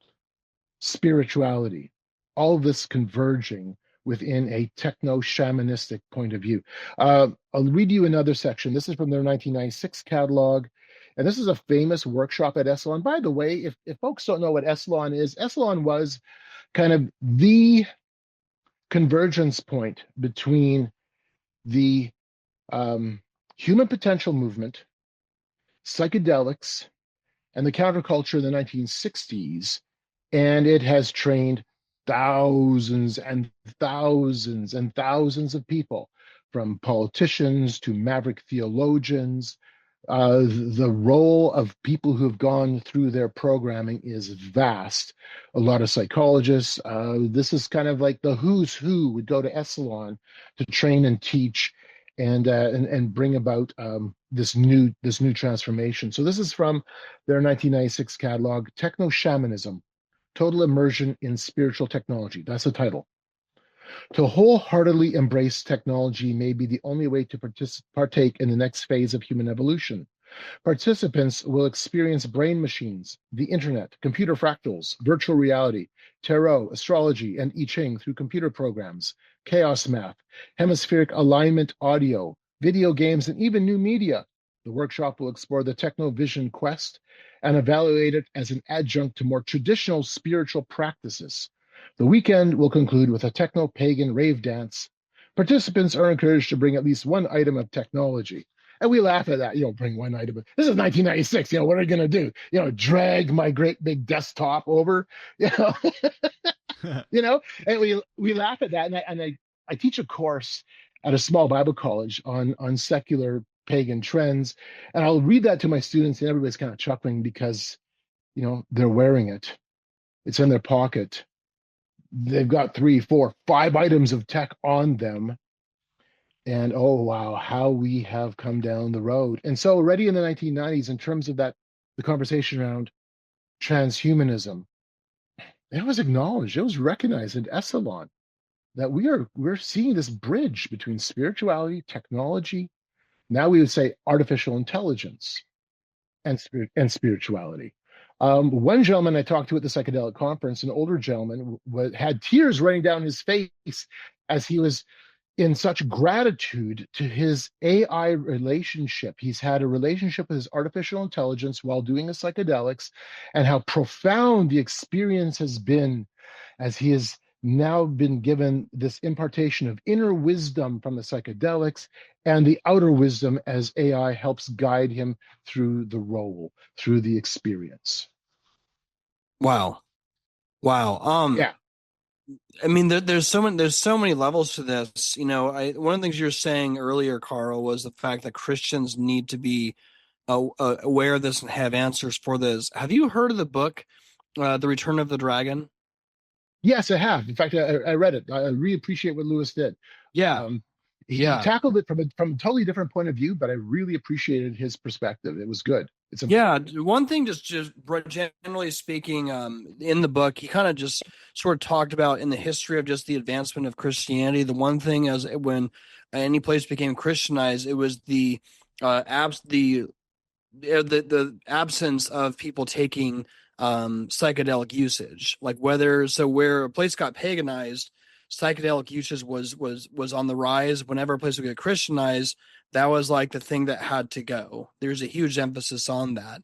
spirituality, all this converging within a techno-shamanistic point of view. I'll read you another section. This is from their 1996 catalog. And this is a famous workshop at Esalen. By the way, if folks don't know what Esalen is, Esalen was kind of the convergence point between the human potential movement, psychedelics, and the counterculture in the 1960s. And it has trained thousands and thousands and thousands of people, from politicians to maverick theologians, The role of people who have gone through their programming is vast. A lot of psychologists. This is kind of like the who's who would go to Esalen to train and teach and bring about this new transformation. So this is from their 1996 catalog, Techno-shamanism, Total Immersion in Spiritual Technology. That's the title. To wholeheartedly embrace technology may be the only way to partake in the next phase of human evolution. Participants will experience brain machines, the internet, computer fractals, virtual reality, tarot, astrology, and I Ching through computer programs, chaos math, hemispheric alignment audio, video games, and even new media. The workshop will explore the techno-vision quest and evaluate it as an adjunct to more traditional spiritual practices. The weekend will conclude with a techno-pagan rave dance. Participants are encouraged to bring at least one item of technology. And we laugh at that, bring one item. This is 1996, what are you going to do? Drag my great big desktop over, and we laugh at that. And I teach a course at a small Bible college on secular pagan trends. And I'll read that to my students, and everybody's kind of chuckling because, they're wearing it. It's in their pocket. They've got 3, 4, 5 items of tech on them. And oh, wow, how we have come down the road. And so already in the 1990s, in terms of the conversation around transhumanism, it was acknowledged, it was recognized in Esalen that we're seeing this bridge between spirituality, technology, now we would say artificial intelligence and spirituality. One gentleman I talked to at the psychedelic conference, an older gentleman, had tears running down his face as he was in such gratitude to his AI relationship. He's had a relationship with his artificial intelligence while doing the psychedelics, and how profound the experience has been as he has now been given this impartation of inner wisdom from the psychedelics and the outer wisdom as AI helps guide him through the role, through the experience. Wow. Yeah. I mean, there's so many levels to this. One of the things you were saying earlier, Carl, was the fact that Christians need to be aware of this and have answers for this. Have you heard of the book, The Return of the Dragon? Yes, I have. In fact, I read it. I really appreciate what Lewis did. Yeah. He tackled it from a totally different point of view, but I really appreciated his perspective. It was good. One thing, just generally speaking, in the book, he kind of just sort of talked about in the history of just the advancement of Christianity. The one thing is when any place became Christianized, it was the absence of people taking psychedelic usage, like where a place got paganized, psychedelic usage was on the rise. Whenever a place would get Christianized, that was like the thing that had to go. There's a huge emphasis on that.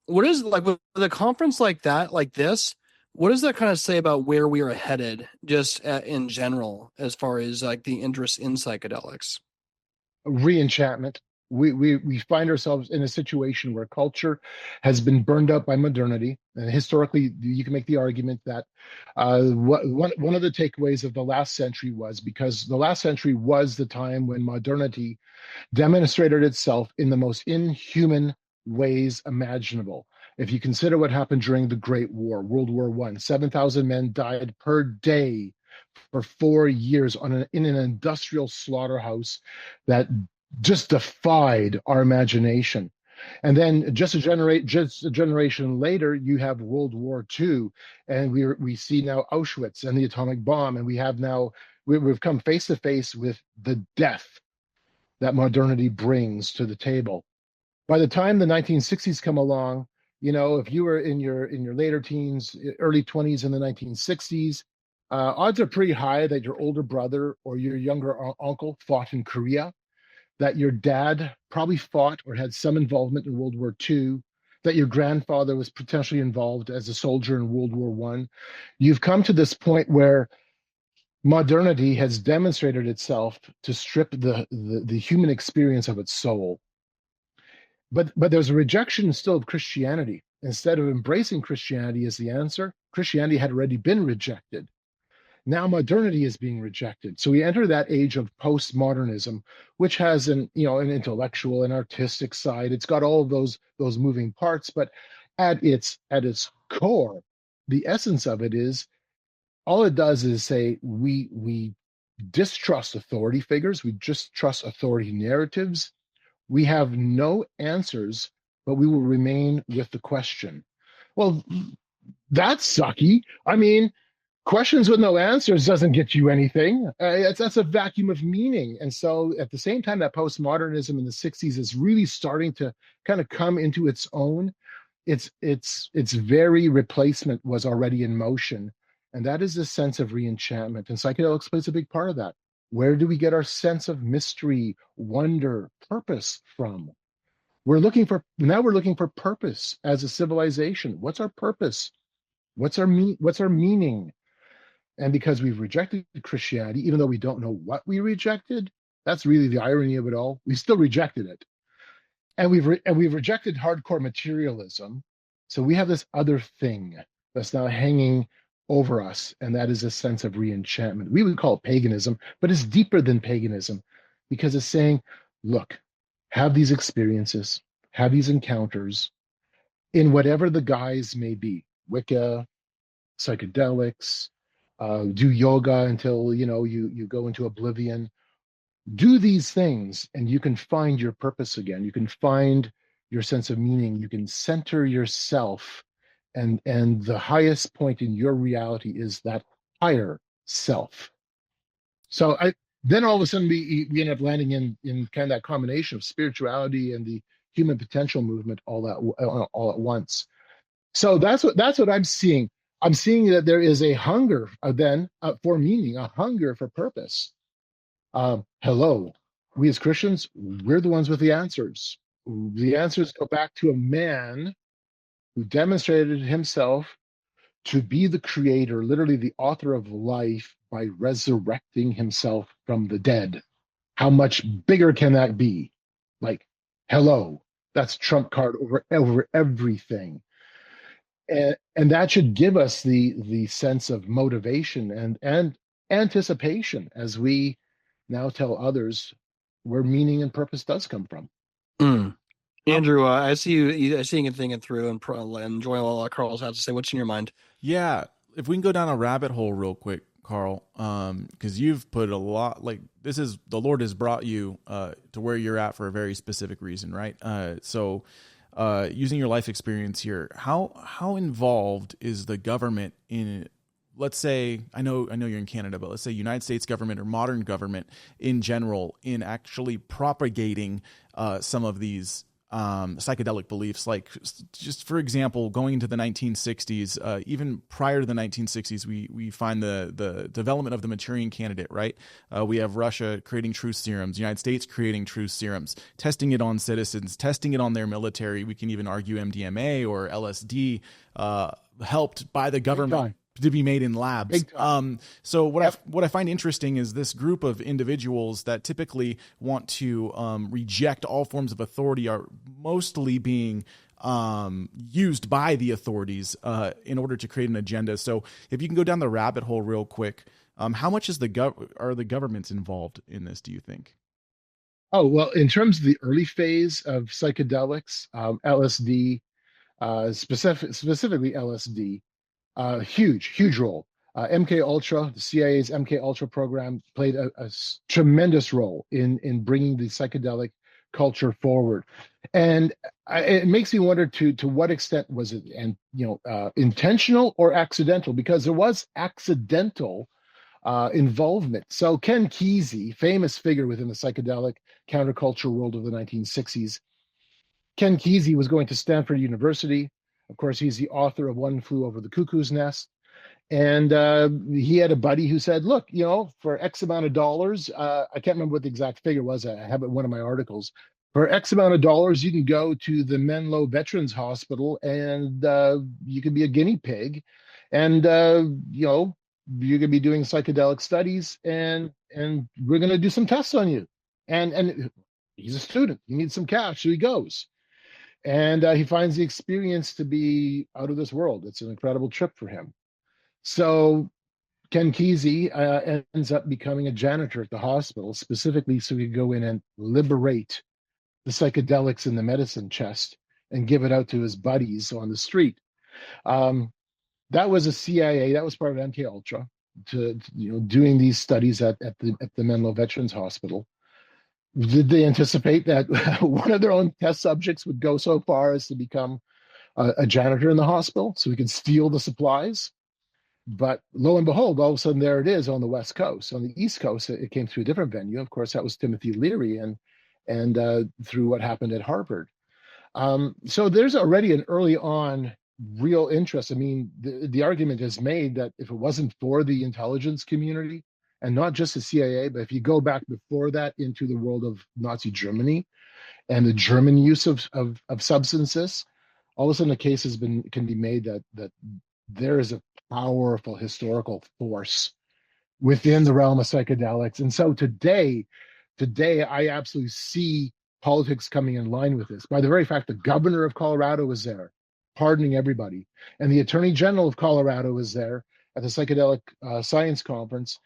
What is, like, with a conference like that, like this, what does that kind of say about where we are headed, just in general, as far as like the interest in psychedelics? Re-enchantment. We find ourselves in a situation where culture has been burned out by modernity, and historically, you can make the argument that one of the takeaways of the last century was because the last century was the time when modernity demonstrated itself in the most inhuman ways imaginable. If you consider what happened during the Great War, World War I, 7,000 men died per day for 4 years in an industrial slaughterhouse that just defied our imagination. And then just a generation later, you have World War II, and we see now Auschwitz and the atomic bomb, and we've come face to face with the death that modernity brings to the table. By the time the 1960s come along, if you were in your later teens, early 20s in the 1960s, odds are pretty high that your older brother or your younger uncle fought in Korea, that your dad probably fought or had some involvement in World War II, that your grandfather was potentially involved as a soldier in World War I. You've come to this point where modernity has demonstrated itself to strip the human experience of its soul. But there's a rejection still of Christianity. Instead of embracing Christianity as the answer, Christianity had already been rejected. Now modernity is being rejected. So we enter that age of postmodernism, which has an intellectual and artistic side. It's got all of those moving parts, but at its core, the essence of it is all it does is say we distrust authority figures, we just trust authority narratives. We have no answers, but we will remain with the question. Well, that's sucky. I mean, questions with no answers doesn't get you anything. That's a vacuum of meaning. And so at the same time that postmodernism in the 60s is really starting to kind of come into its own, its very replacement was already in motion. And that is the sense of re-enchantment. And psychedelics plays a big part of that. Where do we get our sense of mystery, wonder, purpose from? We're looking for purpose as a civilization. What's our purpose? What's our meaning? And because we've rejected Christianity, even though we don't know what we rejected, that's really the irony of it all. We still rejected it, and we've rejected hardcore materialism. So we have this other thing that's now hanging over us, and that is a sense of re-enchantment. We would call it paganism, but it's deeper than paganism because it's saying, look, have these experiences, have these encounters in whatever the guise may be, Wicca, psychedelics, do yoga until you go into oblivion. Do these things and you can find your purpose again. You can find your sense of meaning. You can center yourself, and the highest point in your reality is that higher self. So then all of a sudden we end up landing in kind of that combination of spirituality and the human potential movement all at once. So that's what I'm seeing. I'm seeing that there is a hunger for meaning, a hunger for purpose. Hello, we as Christians, we're the ones with the answers. The answers go back to a man who demonstrated himself to be the creator, literally the author of life, by resurrecting himself from the dead. How much bigger can that be? Like, hello, that's trump card over everything. And that should give us the sense of motivation and anticipation as we now tell others where meaning and purpose does come from. Andrew, I see you. I see you thinking through and enjoying all that Carl's has to say. What's in your mind? Yeah, if we can go down a rabbit hole real quick, Carl, because you've put a lot. Like the Lord has brought you to where you're at for a very specific reason, right? So using your life experience here, how involved is the government in, let's say, I know you're in Canada, but let's say United States government or modern government in general in actually propagating some of these psychedelic beliefs? Like, just for example, going into the 1960s, even prior to the 1960s, we find the development of the Manchurian candidate, right? We have Russia creating truth serums, United States creating truth serums, testing it on citizens, testing it on their military. We can even argue MDMA or LSD helped by the government to be made in labs. So what I find interesting is this group of individuals that typically want to reject all forms of authority are mostly being used by the authorities in order to create an agenda. So if you can go down the rabbit hole real quick, how much are the governments involved in this, do you think? Oh, well, in terms of the early phase of psychedelics, LSD, specifically LSD, huge role. MK Ultra, the CIA's MK Ultra program played a tremendous role in bringing the psychedelic culture forward, and it makes me wonder to what extent was it intentional or accidental, because there was accidental involvement. So Ken Kesey, famous figure within the psychedelic counterculture world of the 1960s, Ken Kesey was going to Stanford University. Of course, he's the author of One Flew Over the Cuckoo's Nest. And he had a buddy who said, look, for X amount of dollars, I can't remember what the exact figure was. I have it in one of my articles. For X amount of dollars, you can go to the Menlo Veterans Hospital and you can be a guinea pig. And, you're going to be doing psychedelic studies and we're going to do some tests on you. And he's a student. He needs some cash. So he goes. And he finds the experience to be out of this world. It's an incredible trip for him. So Ken Kesey ends up becoming a janitor at the hospital, specifically so he could go in and liberate the psychedelics in the medicine chest and give it out to his buddies on the street. Um, that was a CIA. That was part of MK Ultra, doing these studies at the Menlo Veterans Hospital. Did they anticipate that one of their own test subjects would go so far as to become a janitor in the hospital so we could steal the supplies? But lo and behold, all of a sudden there it is on the West Coast. On the East Coast, it came through a different venue. Of course, that was Timothy Leary and through what happened at Harvard. So there's already an early on real interest. I mean, the argument is made that if it wasn't for the intelligence community, and not just the CIA, but if you go back before that into the world of Nazi Germany and the German use of substances, all of a sudden the case can be made that there is a powerful historical force within the realm of psychedelics. And so today, I absolutely see politics coming in line with this. By the very fact the governor of Colorado was there, pardoning everybody, and the attorney general of Colorado was there at the Psychedelic Science Conference,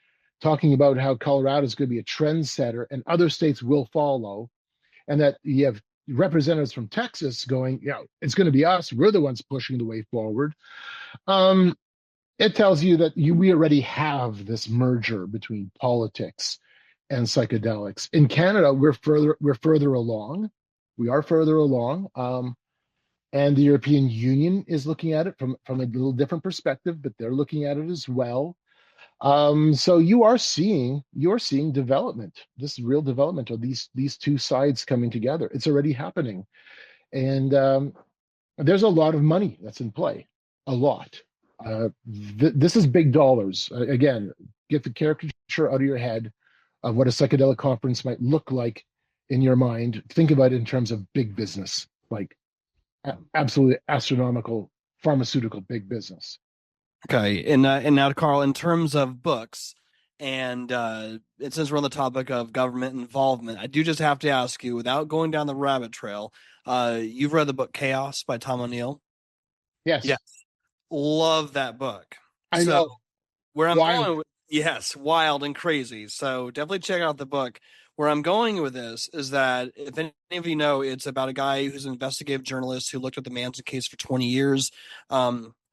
talking about how Colorado is going to be a trendsetter and other states will follow, and that you have representatives from Texas going, it's going to be us. We're the ones pushing the way forward. It tells you that we already have this merger between politics and psychedelics. In Canada, we're further along. We are further along. And the European Union is looking at it from a little different perspective, but they're looking at it as well. So you are seeing development, this real development of these two sides coming together. It's already happening. And there's a lot of money that's in play, a lot. This is big dollars. Again, get the caricature out of your head of what a psychedelic conference might look like in your mind. Think about it in terms of big business, like absolutely astronomical pharmaceutical big business. Okay, and now, Carl, in terms of books, and since we're on the topic of government involvement, I do just have to ask you, without going down the rabbit trail, you've read the book Chaos by Tom O'Neill? Yes. Yeah, love that book. I know. Where I'm Wild. going with, yes, wild and crazy. So definitely check out the book. Where I'm going with this is that if any of you know, it's about a guy who's an investigative journalist who looked at the Manson case for 20 years.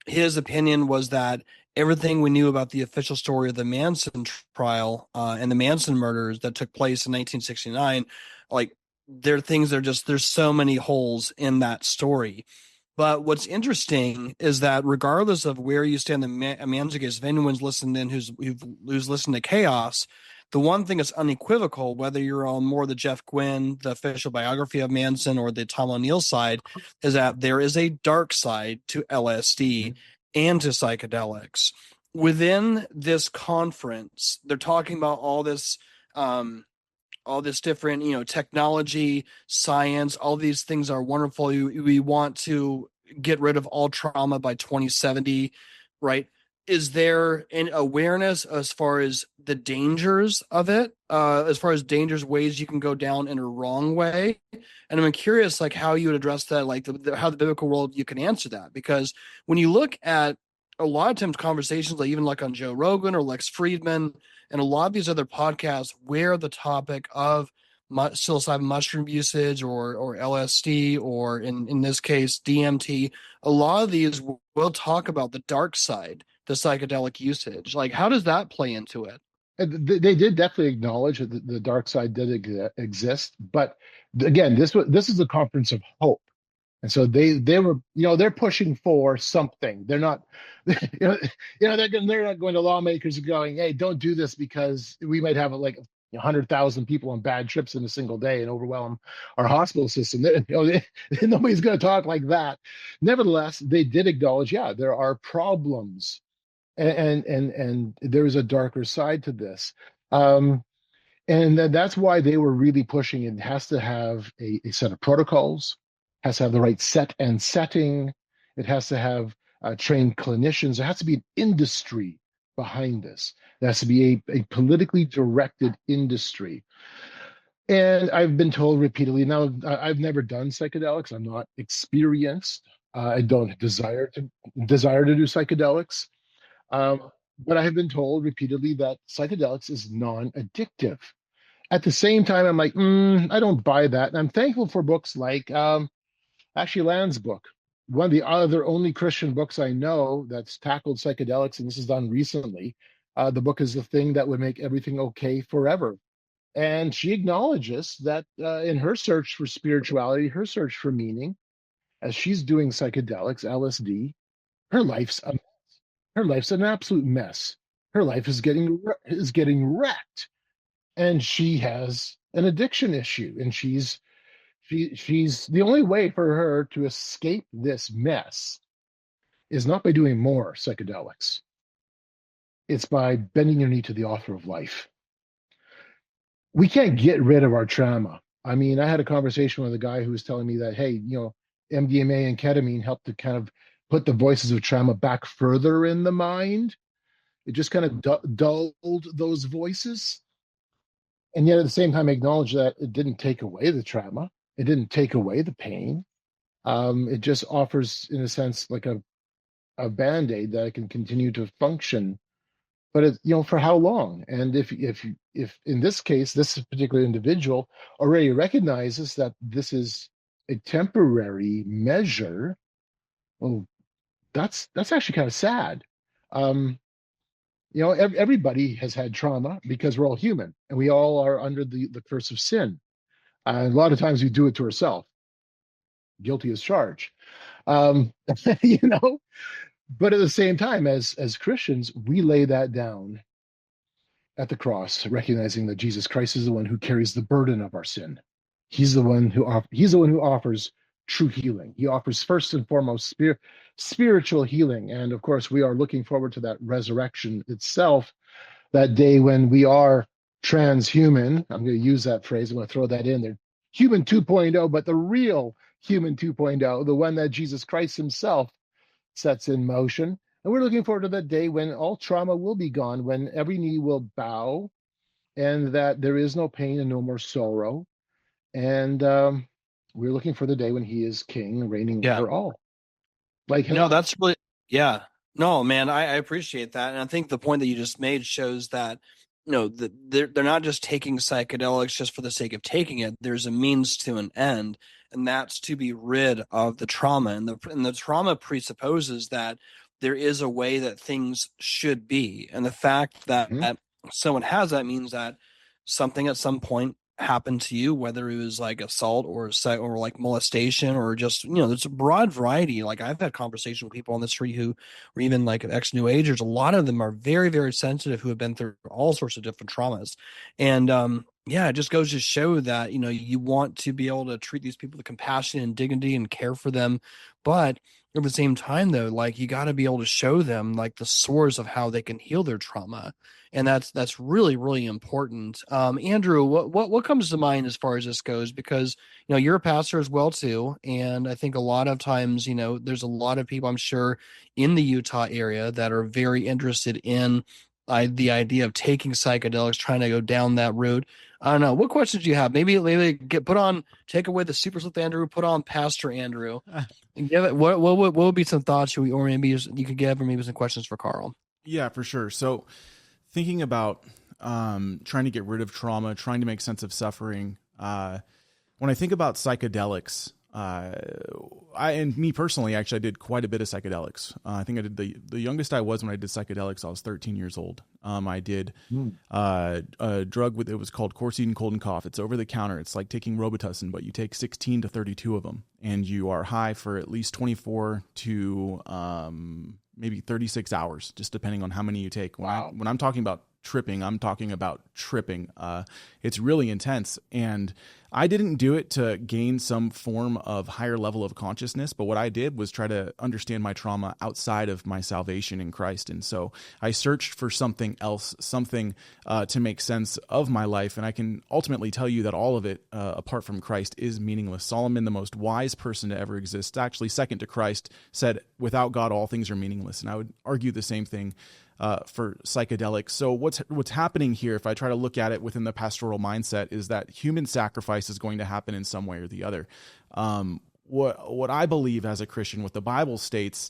His opinion was that everything we knew about the official story of the Manson trial and the Manson murders that took place in 1969, like there are things that are just, there's so many holes in that story. But what's interesting is that regardless of where you stand in the Manson case, if anyone's listened in who's listened to Chaos, the one thing that's unequivocal, whether you're on more the Jeff Gwynne, the official biography of Manson, or the Tom O'Neill side, is that there is a dark side to LSD and to psychedelics. Within this conference, they're talking about all this different, technology, science, all these things are wonderful. We want to get rid of all trauma by 2070, right? Is there an awareness as far as the dangers of it, as far as dangerous ways you can go down in a wrong way? And I'm curious, like, how you would address that, like how the biblical world you can answer that. Because when you look at a lot of times conversations, like even like on Joe Rogan or Lex Friedman and a lot of these other podcasts where the topic of psilocybin mushroom usage or LSD or in this case DMT, a lot of these will talk about the dark side, the psychedelic usage. Like, how does that play into it? They did definitely acknowledge that the dark side did exist, but again, this is a conference of hope, and so they were they're pushing for something. They're not they're not going to lawmakers and going, hey, don't do this because we might have like 100,000 people on bad trips in a single day and overwhelm our hospital system. Nobody's going to talk like that. Nevertheless, they did acknowledge, there are problems, and there is a darker side to this. And that's why they were really pushing it. It has to have a set of protocols, has to have the right set and setting. It has to have trained clinicians. There has to be an industry behind this. There has to be a politically directed industry. And I've been told repeatedly, now I've never done psychedelics. I'm not experienced. I don't desire to do psychedelics. But I have been told repeatedly that psychedelics is non-addictive. At the same time, I'm like, I don't buy that. And I'm thankful for books like actually Land's book. One of the other only Christian books I know that's tackled psychedelics, and this is done recently. The book is The Thing That Would Make Everything Okay Forever. And she acknowledges that in her search for spirituality, her search for meaning, as she's doing psychedelics, LSD, her life's a, her life's an absolute mess. Her life is getting wrecked, and she has an addiction issue, and she's the only way for her to escape this mess is not by doing more psychedelics. It's by bending your knee to the author of life. We can't get rid of our trauma. I mean, I had a conversation with a guy who was telling me that, hey, MDMA and ketamine help to kind of put the voices of trauma back further in the mind. It just kind of dulled those voices. And yet at the same time, acknowledge that it didn't take away the trauma. It didn't take away the pain. It just offers, in a sense, like a band-aid that I can continue to function. But for how long? And if in this case, this particular individual already recognizes that this is a temporary measure, well, that's actually kind of sad. Um, everybody has had trauma because we're all human and we all are under the curse of sin. A lot of times we do it to ourselves, guilty as charged. um you know but at the same time, as Christians, we lay that down at the cross, recognizing that Jesus Christ is the one who carries the burden of our sin. He's the one who offers true healing. He offers first and foremost spiritual healing, and of course we are looking forward to that resurrection itself, that day when we are transhuman. I'm going to use that phrase. I'm going to throw that in there. Human 2.0, but the real human 2.0, the one that Jesus Christ himself sets in motion. And we're looking forward to that day when all trauma will be gone, when every knee will bow, and that there is no pain and no more sorrow. And we're looking for the day when he is king, reigning Yeah. over all. Like, No, that's really, yeah. No, man, I appreciate that. And I think the point that you just made shows that, that they're not just taking psychedelics just for the sake of taking it. There's a means to an end, and that's to be rid of the trauma. And the trauma presupposes that there is a way that things should be. And the fact that Mhm. someone has that means that something at some point happened to you, whether it was like assault or like molestation or just there's a broad variety. Like I've had conversation with people on the street who were even like ex New Agers. A lot of them are very, very sensitive, who have been through all sorts of different traumas. And yeah, it just goes to show that you want to be able to treat these people with compassion and dignity and care for them, but at the same time though, like you got to be able to show them like the source of how they can heal their trauma. And that's really, really important. Andrew, what comes to mind as far as this goes? Because you're a pastor as well too, and I think a lot of times there's a lot of people, I'm sure, in the Utah area that are very interested in the idea of taking psychedelics, trying to go down that route. I don't know. What questions do you have? Maybe take away the super sleuth Andrew, put on Pastor Andrew, and give it. What would be some thoughts or maybe you could give, or maybe some questions for Carl? Yeah, for sure. So thinking about trying to get rid of trauma, trying to make sense of suffering. When I think about psychedelics, and me personally, actually, I did quite a bit of psychedelics. I think I did the youngest I was when I did psychedelics. I was 13 years old. I did a drug it was called Corsedin cold and cough. It's over the counter. It's like taking Robitussin, but you take 16 to 32 of them, and you are high for at least 24 to maybe 36 hours, just depending on how many you take. When I'm talking about tripping, I'm talking about tripping. It's really intense. And I didn't do it to gain some form of higher level of consciousness, but what I did was try to understand my trauma outside of my salvation in Christ. And so I searched for something else, something to make sense of my life. And I can ultimately tell you that all of it, apart from Christ, is meaningless. Solomon, the most wise person to ever exist, actually second to Christ, said, without God, all things are meaningless. And I would argue the same thing for psychedelics. So what's happening here, if I try to look at it within the pastoral mindset, is that human sacrifice is going to happen in some way or the other. What I believe as a Christian, what the Bible states,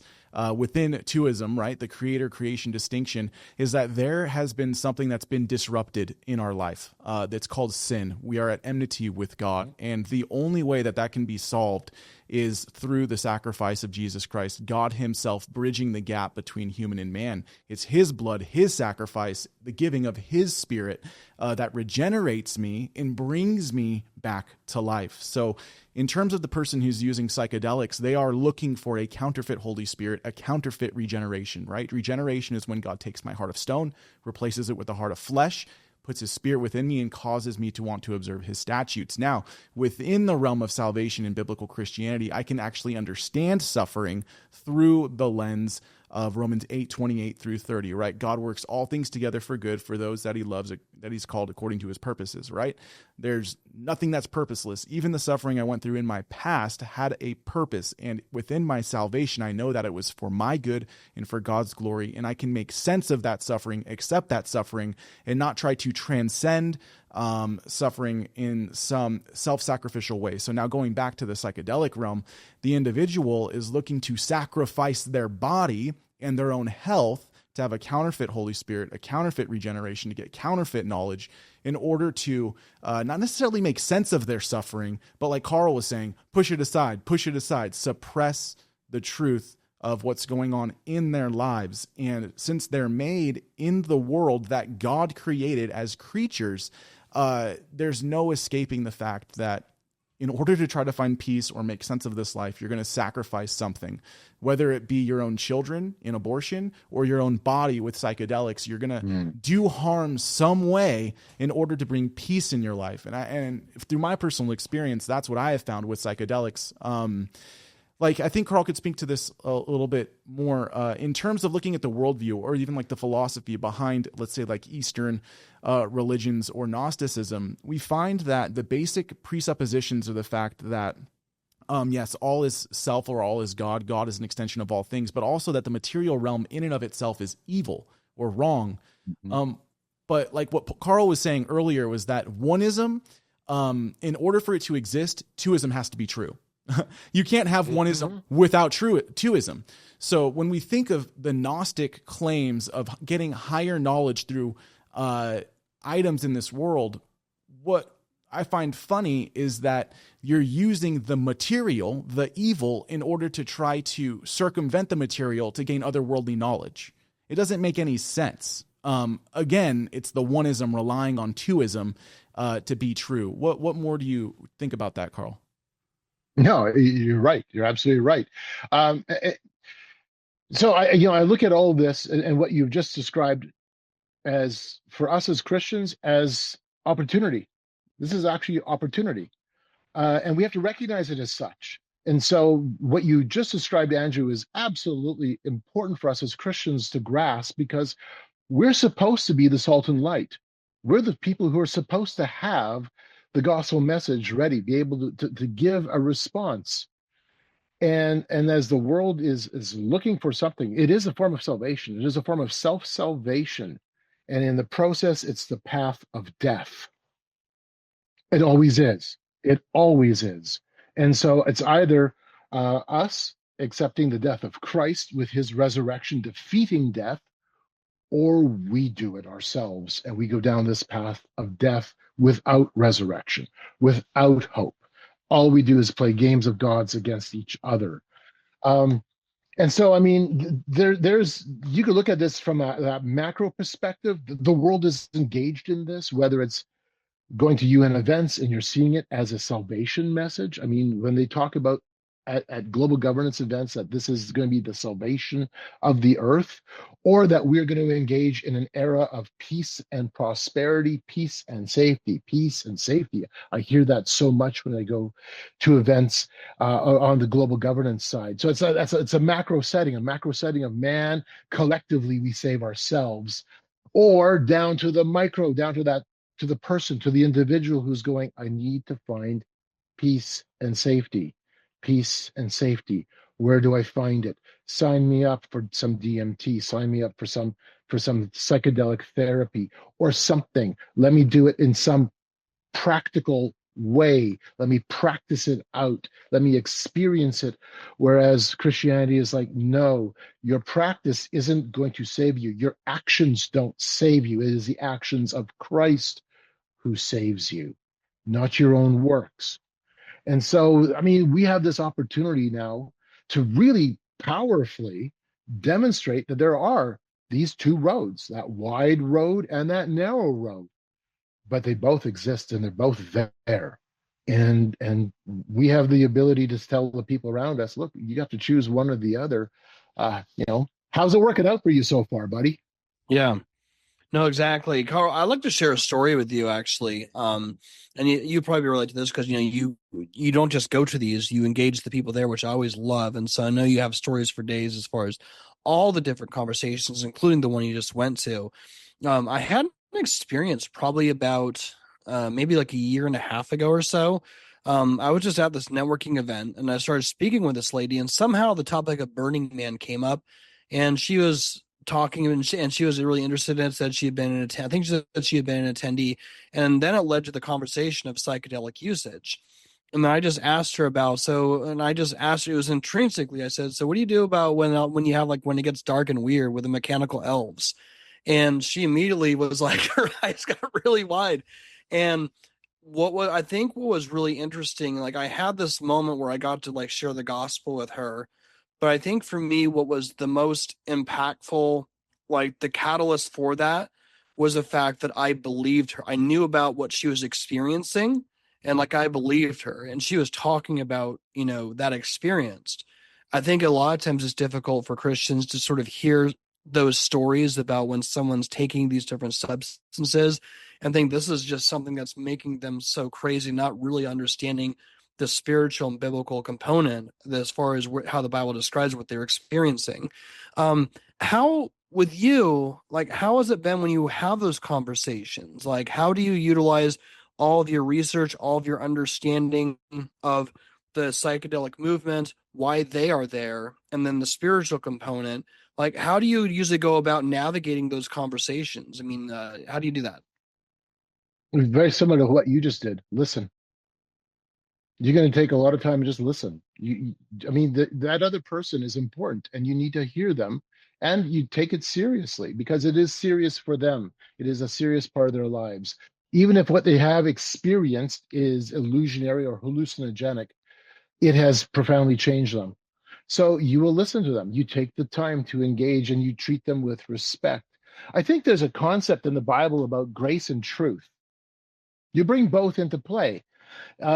within twoism, right, the creator-creation distinction, is that there has been something that's been disrupted in our life that's called sin. We are at enmity with God, and the only way that can be solved is through the sacrifice of Jesus Christ, God himself bridging the gap between human and man. It's his blood, his sacrifice, the giving of his spirit that regenerates me and brings me back to life. So in terms of the person who's using psychedelics, they are looking for a counterfeit Holy Spirit, a counterfeit regeneration, right? Regeneration is when God takes my heart of stone, replaces it with a heart of flesh, puts his spirit within me and causes me to want to observe his statutes. Now, within the realm of salvation in biblical Christianity, I can actually understand suffering through the lens of Romans 8:28 through 30, right? God works all things together for good for those that he loves, that he's called according to his purposes, right? There's nothing that's purposeless. Even the suffering I went through in my past had a purpose. And within my salvation, I know that it was for my good and for God's glory. And I can make sense of that suffering, accept that suffering, and not try to transcend suffering in some self-sacrificial way. So now going back to the psychedelic realm, the individual is looking to sacrifice their body and their own health to have a counterfeit Holy Spirit, a counterfeit regeneration, to get counterfeit knowledge in order to not necessarily make sense of their suffering, but like Carl was saying, push it aside, suppress the truth of what's going on in their lives. And since they're made in the world that God created as creatures, there's no escaping the fact that in order to try to find peace or make sense of this life, you're going to sacrifice something, whether it be your own children in abortion or your own body with psychedelics. You're going to do harm some way in order to bring peace in your life. And through my personal experience, that's what I have found with psychedelics. Like, I think Carl could speak to this a little bit more in terms of looking at the worldview or even like the philosophy behind, let's say, like Eastern religions or Gnosticism. We find that the basic presuppositions are the fact that, yes, all is self or all is God. God is an extension of all things, but also that the material realm in and of itself is evil or wrong. But like what Carl was saying earlier was that oneism, in order for it to exist, twoism has to be true. You can't have oneism without twoism. So when we think of the Gnostic claims of getting higher knowledge through items in this world, what I find funny is that you're using the material, the evil, in order to try to circumvent the material to gain otherworldly knowledge. It doesn't make any sense. Again, it's the oneism relying on twoism to be true. What more do you think about that, Carl? No, you're right. You're absolutely right. So I look at all this and what you've just described as, for us as Christians, as opportunity. This is actually opportunity, and we have to recognize it as such. And so, what you just described, Andrew, is absolutely important for us as Christians to grasp, because we're supposed to be the salt and light. We're the people who are supposed to have the gospel message ready, be able to give a response. And as the world is looking for something, it is a form of salvation. It is a form of self-salvation. And in the process, it's the path of death. It always is. It always is. And so it's either us accepting the death of Christ with his resurrection, defeating death, or we do it ourselves and we go down this path of death without resurrection, without hope. All we do is play games of gods against each other. And so, I mean, there's you could look at this from that macro perspective. The world is engaged in this, whether it's going to UN events and you're seeing it as a salvation message. I mean, when they talk about at global governance events that this is going to be the salvation of the earth, or that we're going to engage in an era of peace and prosperity, peace and safety, peace and safety. I hear that so much when I go to events on the global governance side. So it's a macro setting of man. Collectively, we save ourselves, or down to the micro, down to the person, to the individual who's going, I need to find peace and safety. Peace and safety. Where do I find it? Sign me up for some DMT. Sign me up for some psychedelic therapy or something. Let me do it in some practical way. Let me practice it out. Let me experience it. Whereas Christianity is like, no, your practice isn't going to save you. Your actions don't save you. It is the actions of Christ who saves you, not your own works. And so, I mean, we have this opportunity now to really powerfully demonstrate that there are these two roads, that wide road and that narrow road, but they both exist and they're both there. And we have the ability to tell the people around us, look, you have to choose one or the other. How's it working out for you so far, buddy? Yeah. No, exactly. Carl, I'd like to share a story with you actually. And you probably relate to this because you don't just go to these, you engage the people there, which I always love. And so I know you have stories for days as far as all the different conversations, including the one you just went to. I had an experience probably about maybe like a year and a half ago or so. I was just at this networking event and I started speaking with this lady, and somehow the topic of Burning Man came up, and she was talking, and she was really interested in it. Said she had been an I think she said she had been an attendee, and then it led to the conversation of psychedelic usage. And then I just asked her about and I just asked her, it was intrinsically, I said, so what do you do about when you have like when it gets dark and weird with the mechanical elves? And she immediately was like, her eyes got really wide. And I think what was really interesting, like I had this moment where I got to like share the gospel with her, but I think for me, what was the most impactful, like the catalyst for that, was the fact that I believed her. I knew about what she was experiencing, and like I believed her. And she was talking about, that experience. I think a lot of times it's difficult for Christians to sort of hear those stories about when someone's taking these different substances and think this is just something that's making them so crazy, not really understanding the spiritual and biblical component as far as how the Bible describes what they're experiencing. How with you, like, how has it been when you have those conversations? Like, how do you utilize all of your research, all of your understanding of the psychedelic movement, why they are there, and then the spiritual component? Like, how do you usually go about navigating those conversations? I mean, how do you do that? It's very similar to what you just did. Listen. You're going to take a lot of time and just listen. I mean, that other person is important, and you need to hear them, and you take it seriously because it is serious for them. It is a serious part of their lives. Even if what they have experienced is illusionary or hallucinogenic, it has profoundly changed them. So you will listen to them. You take the time to engage and you treat them with respect. I think there's a concept in the Bible about grace and truth. You bring both into play.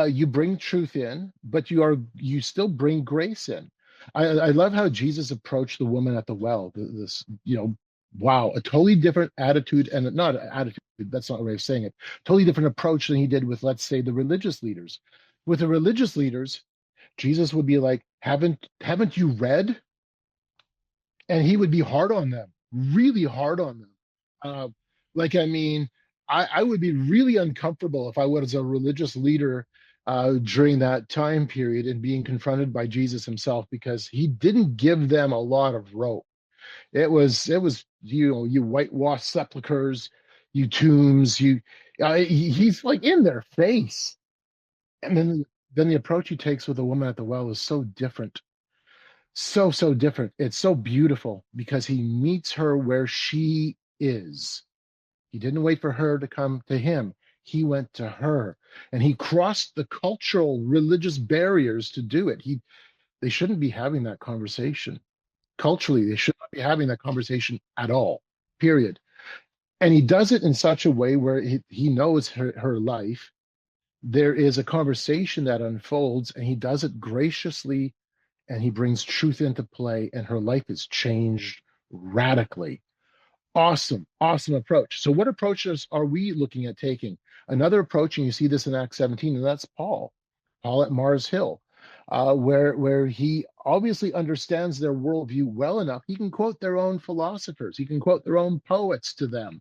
You bring truth in, but you still bring grace in. I love how Jesus approached the woman at the well. This, wow, a totally different attitude, and not attitude. That's not the way of saying it. Totally different approach than he did with, let's say, the religious leaders. With the religious leaders, Jesus would be like, "Haven't you read?" And he would be hard on them, really hard on them. Uh, I mean, I would be really uncomfortable if I was a religious leader during that time period and being confronted by Jesus himself because he didn't give them a lot of rope. It was you whitewashed sepulchres, you tombs, he's like in their face, and then the approach he takes with the woman at the well is so different, so different. It's so beautiful because he meets her where she is. He didn't wait for her to come to him. He went to her, and he crossed the cultural religious barriers to do it. They shouldn't be having that conversation. Culturally, they should not be having that conversation at all. Period. And he does it in such a way where he knows her life. There is a conversation that unfolds, and he does it graciously, and he brings truth into play, and her life is changed radically. Awesome approach. So what approaches are we looking at taking? Another approach, and you see this in Acts 17, and that's Paul at Mars Hill, where he obviously understands their worldview well enough. He can quote their own philosophers. He can quote their own poets to them.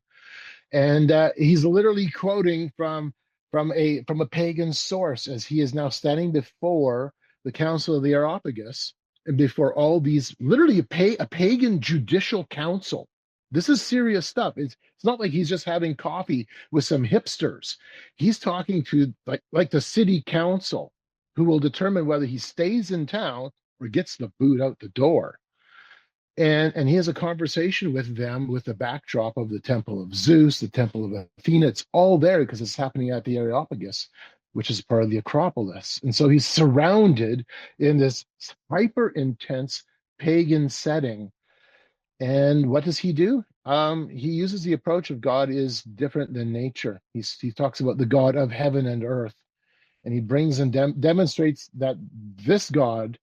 And he's literally quoting from a pagan source as he is now standing before the Council of the Areopagus and before all these, literally a pagan judicial council. This is serious stuff. It's not like he's just having coffee with some hipsters. He's talking to like the city council, who will determine whether he stays in town or gets the boot out the door. And he has a conversation with them with the backdrop of the temple of Zeus, the temple of Athena. It's all there because it's happening at the Areopagus, which is part of the Acropolis. And so he's surrounded in this hyper intense pagan setting. And what does he do? He uses the approach of God is different than nature. He talks about the God of heaven and earth, and he brings and demonstrates that this God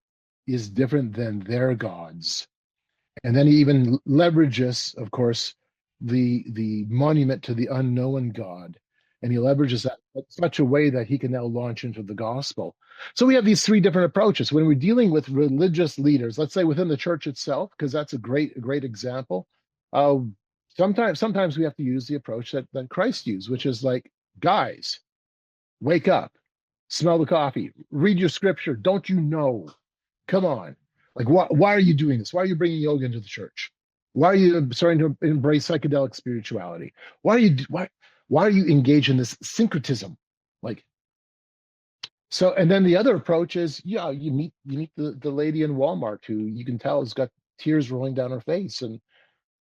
is different than their gods. And then he even leverages, of course, the monument to the unknown God. And he leverages that in such a way that he can now launch into the gospel. So we have these three different approaches. When we're dealing with religious leaders, let's say within the church itself, because that's a great example. Sometimes we have to use the approach that Christ used, which is like, guys, wake up, smell the coffee, read your scripture. Don't you know? Come on. Like, why are you doing this? Why are you bringing yoga into the church? Why are you starting to embrace psychedelic spirituality? Why are you engaged in this syncretism? Like, so, and then the other approach is, yeah, you meet the lady in Walmart who you can tell has got tears rolling down her face, and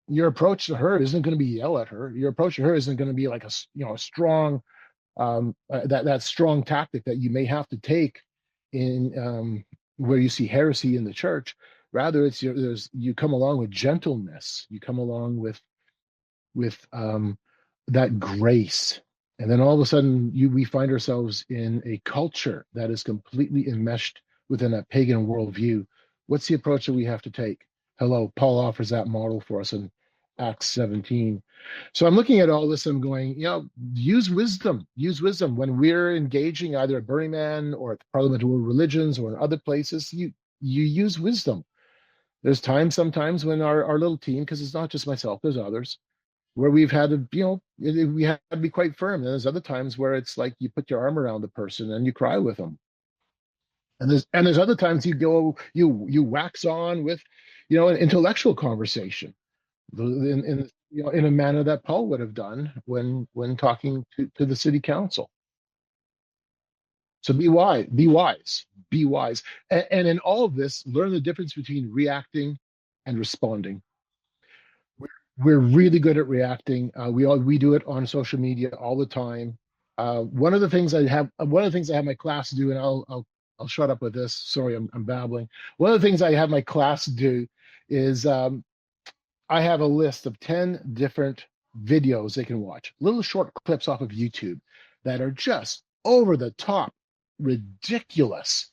your approach to her isn't going to be yell at her. Your approach to her isn't going to be like a strong that strong tactic that you may have to take in where you see heresy in the church. Rather, you come along with gentleness. You come along with that grace, and then all of a sudden we find ourselves in a culture that is completely enmeshed within a pagan worldview. What's the approach that we have to take? Hello, Paul offers that model for us in Acts 17. So I'm looking at all this, I'm going, use wisdom. Use wisdom. When we're engaging either at Burning Man or at the Parliament of World Religions or in other places, you use wisdom. There's sometimes when our little team, because it's not just myself, there's others, where we've had to, we have to be quite firm. And there's other times where it's like you put your arm around the person and you cry with them. And there's other times you wax on with, an intellectual conversation in a manner that Paul would have done when talking to the city council. So be wise. And in all of this, learn the difference between reacting and responding. We're really good at reacting. We do it on social media all the time. One of the things I have my class do, and I'll shut up with this. Sorry, I'm babbling. One of the things I have my class do is I have a list of 10 different videos they can watch, little short clips off of YouTube that are just over the top, ridiculous.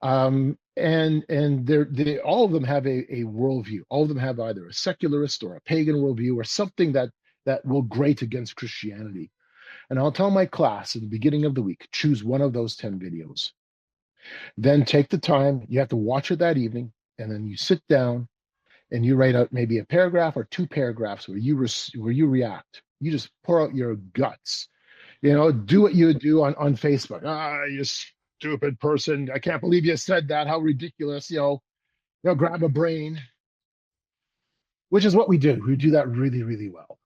And they all of them have a worldview. All of them have either a secularist or a pagan worldview or something that will grate against Christianity. And I'll tell my class at the beginning of the week, choose one of those 10 videos. Then take the time. You have to watch it that evening, and then you sit down and you write out maybe a paragraph or two paragraphs where you react. You just pour out your guts. Do what you would do on Facebook. You stupid person! I can't believe you said that. How ridiculous! Grab a brain. Which is what we do. We do that really, really well.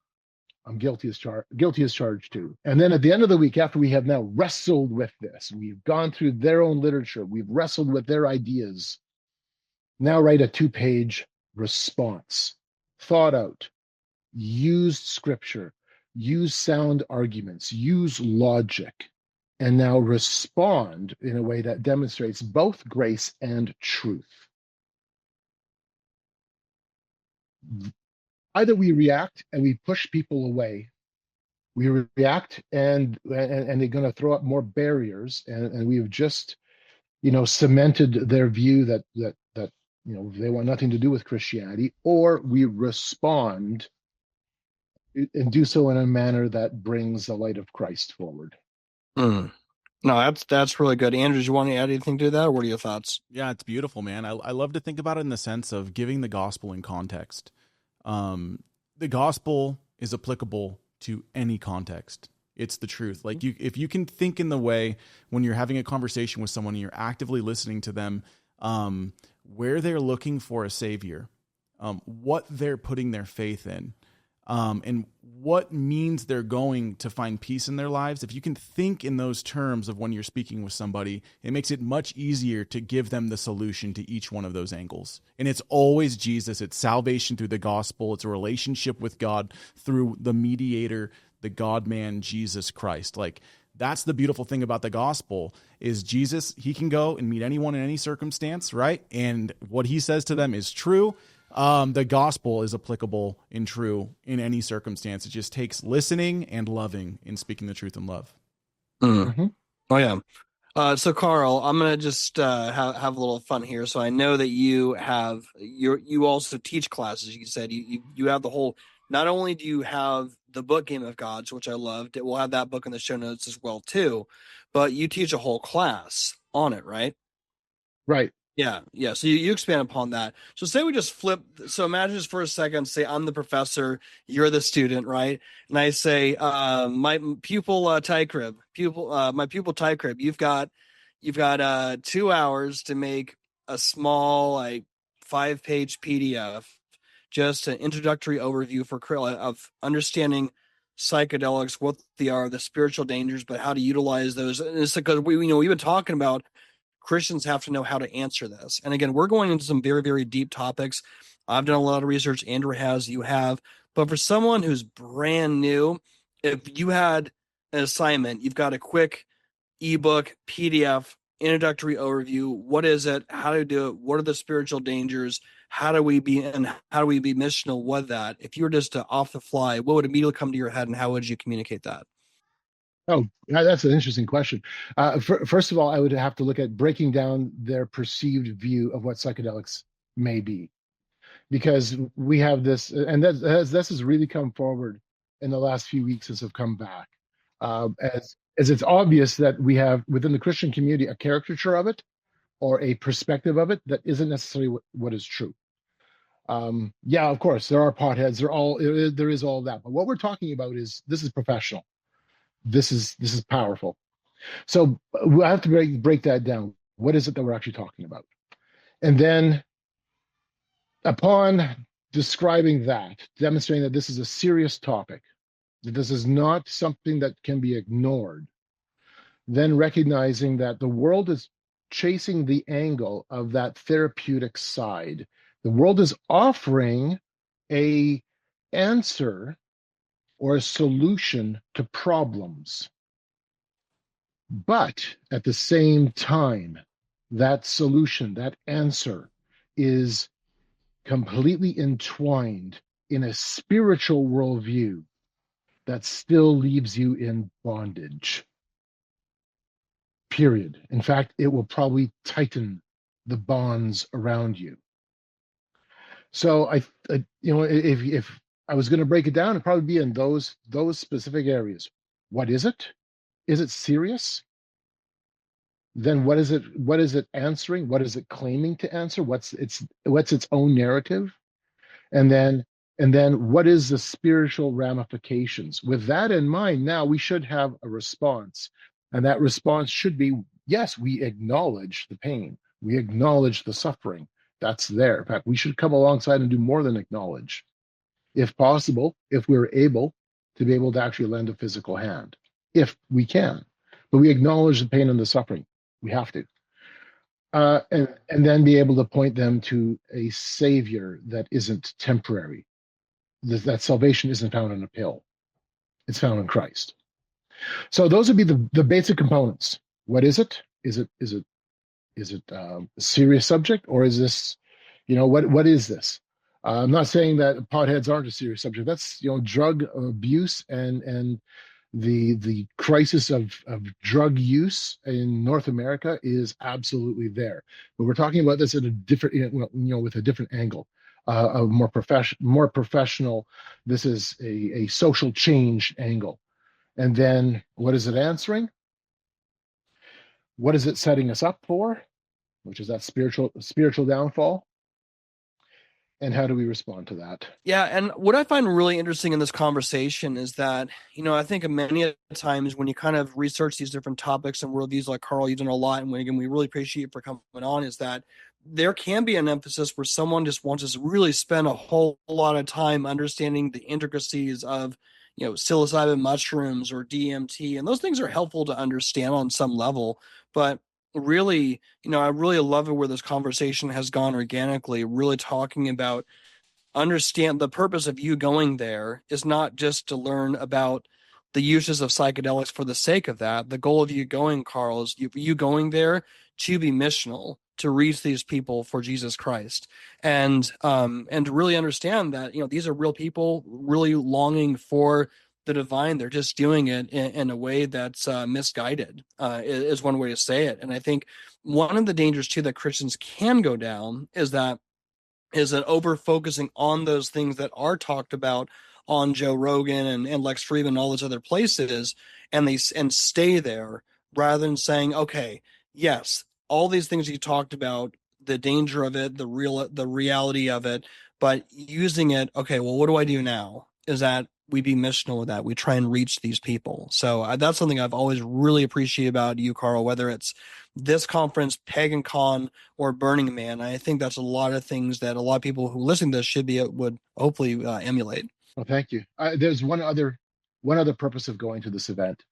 I'm guilty as charged too. And then at the end of the week, after we have now wrestled with this, we've gone through their own literature, we've wrestled with their ideas. Now write a 2-page response, thought out, used scripture, use sound arguments, use logic, and now respond in a way that demonstrates both grace and truth. Either we react and we push people away, we react and they're going to throw up more barriers, and we have just cemented their view that they want nothing to do with Christianity, or we respond and do so in a manner that brings the light of Christ forward. No, that's really good. Andrew, do you want to add anything to that, or what are your thoughts? Yeah, it's beautiful, man. I love to think about it in the sense of giving the gospel in context. The gospel is applicable to any context. It's the truth. Like if you can think in the way when you're having a conversation with someone and you're actively listening to them, where they're looking for a savior, what they're putting their faith in, and what means they're going to find peace in their lives. If you can think in those terms of when you're speaking with somebody, it makes it much easier to give them the solution to each one of those angles. And it's always Jesus. It's salvation through the gospel. It's a relationship with God through the mediator, the God-man, Jesus Christ. Like, that's the beautiful thing about the gospel is Jesus, he can go and meet anyone in any circumstance, right? And what he says to them is true. The gospel is applicable and true in any circumstance. It just takes listening and loving and speaking the truth in love. Mm-hmm. Oh, yeah. So Carl, I'm gonna just have a little fun here. So I know that you also teach classes. You said you have the whole. Not only do you have the book Game of Gods, which I loved, we'll have that book in the show notes as well too, but you teach a whole class on it, right? Right. Yeah. So you expand upon that. So say we just flip. So imagine just for a second, say I'm the professor, you're the student, right? And I say, my pupil Teichrib, my pupil Teichrib, you've got 2 hours to make a small, like 5-page PDF, just an introductory overview of understanding psychedelics, what they are, the spiritual dangers, but how to utilize those. And it's because we've been talking about Christians have to know how to answer this. And again, we're going into some very, very deep topics. I've done a lot of research. Andrew has, you have. But for someone who's brand new, if you had an assignment, you've got a quick ebook, PDF, introductory overview. What is it? How to do it? What are the spiritual dangers? How do we be missional with that? If you were just to off the fly, what would immediately come to your head and how would you communicate that? Oh, that's an interesting question. First of all, I would have to look at breaking down their perceived view of what psychedelics may be, because we have this, and this has really come forward in the last few weeks as I've come back. As it's obvious that we have within the Christian community a caricature of it or a perspective of it that isn't necessarily what is true. Yeah, of course, there are potheads. There is all that, but what we're talking about is this is professional. This is powerful. So I have to break that down. What is it that we're actually talking about? And then upon describing that, demonstrating that this is a serious topic, that this is not something that can be ignored, then recognizing that the world is chasing the angle of that therapeutic side. The world is offering a answer or a solution to problems. But at the same time, that solution, that answer is completely entwined in a spiritual worldview that still leaves you in bondage. Period. In fact, it will probably tighten the bonds around you. So if I was going to break it down, it'd probably be in those specific areas. What is it? Is it serious? Then what is it answering? What is it claiming to answer? What's its own narrative? And then what is the spiritual ramifications? With that in mind, now we should have a response. And that response should be, yes, we acknowledge the pain. We acknowledge the suffering. That's there. In fact, we should come alongside and do more than acknowledge. If possible, if we're able to be able to actually lend a physical hand, if we can. But we acknowledge the pain and the suffering. We have to. And then be able to point them to a savior that isn't temporary. That salvation isn't found in a pill. It's found in Christ. So those would be the basic components. What is it? Is it a serious subject, or is this, what is this? I'm not saying that potheads aren't a serious subject. That's drug abuse and the crisis of drug use in North America is absolutely there. But we're talking about this at a different, with a different angle, a more professional. This is a social change angle. And then what is it answering? What is it setting us up for? Which is that spiritual downfall. And how do we respond to that? Yeah, and what I find really interesting in this conversation is that, I think many times when you kind of research these different topics and worldviews, like Carl, you've done a lot, and again, we really appreciate you for coming on, is that there can be an emphasis where someone just wants to really spend a whole lot of time understanding the intricacies of, psilocybin mushrooms or DMT, and those things are helpful to understand on some level. But really, I really love it where this conversation has gone organically, really talking about understand the purpose of you going there is not just to learn about the uses of psychedelics for the sake of that. The goal of you going, Carl, is you going there to be missional, to reach these people for Jesus Christ, and to really understand that these are real people really longing for the divine. They're just doing it in a way that's misguided, is one way to say it. And I think one of the dangers too that Christians can go down is that over focusing on those things that are talked about on Joe Rogan and Lex Friedman and all those other places, and stay there rather than saying, okay, yes, all these things you talked about, the danger of it, the reality of it, but using it, okay, well, what do I do now? Is that we be missional with that. We try and reach these people. So that's something I've always really appreciated about you, Carl, whether it's this conference, Pagan Con, or Burning Man. I think that's a lot of things that a lot of people who listen to this would hopefully emulate. Well, thank you. There's one other purpose of going to this event,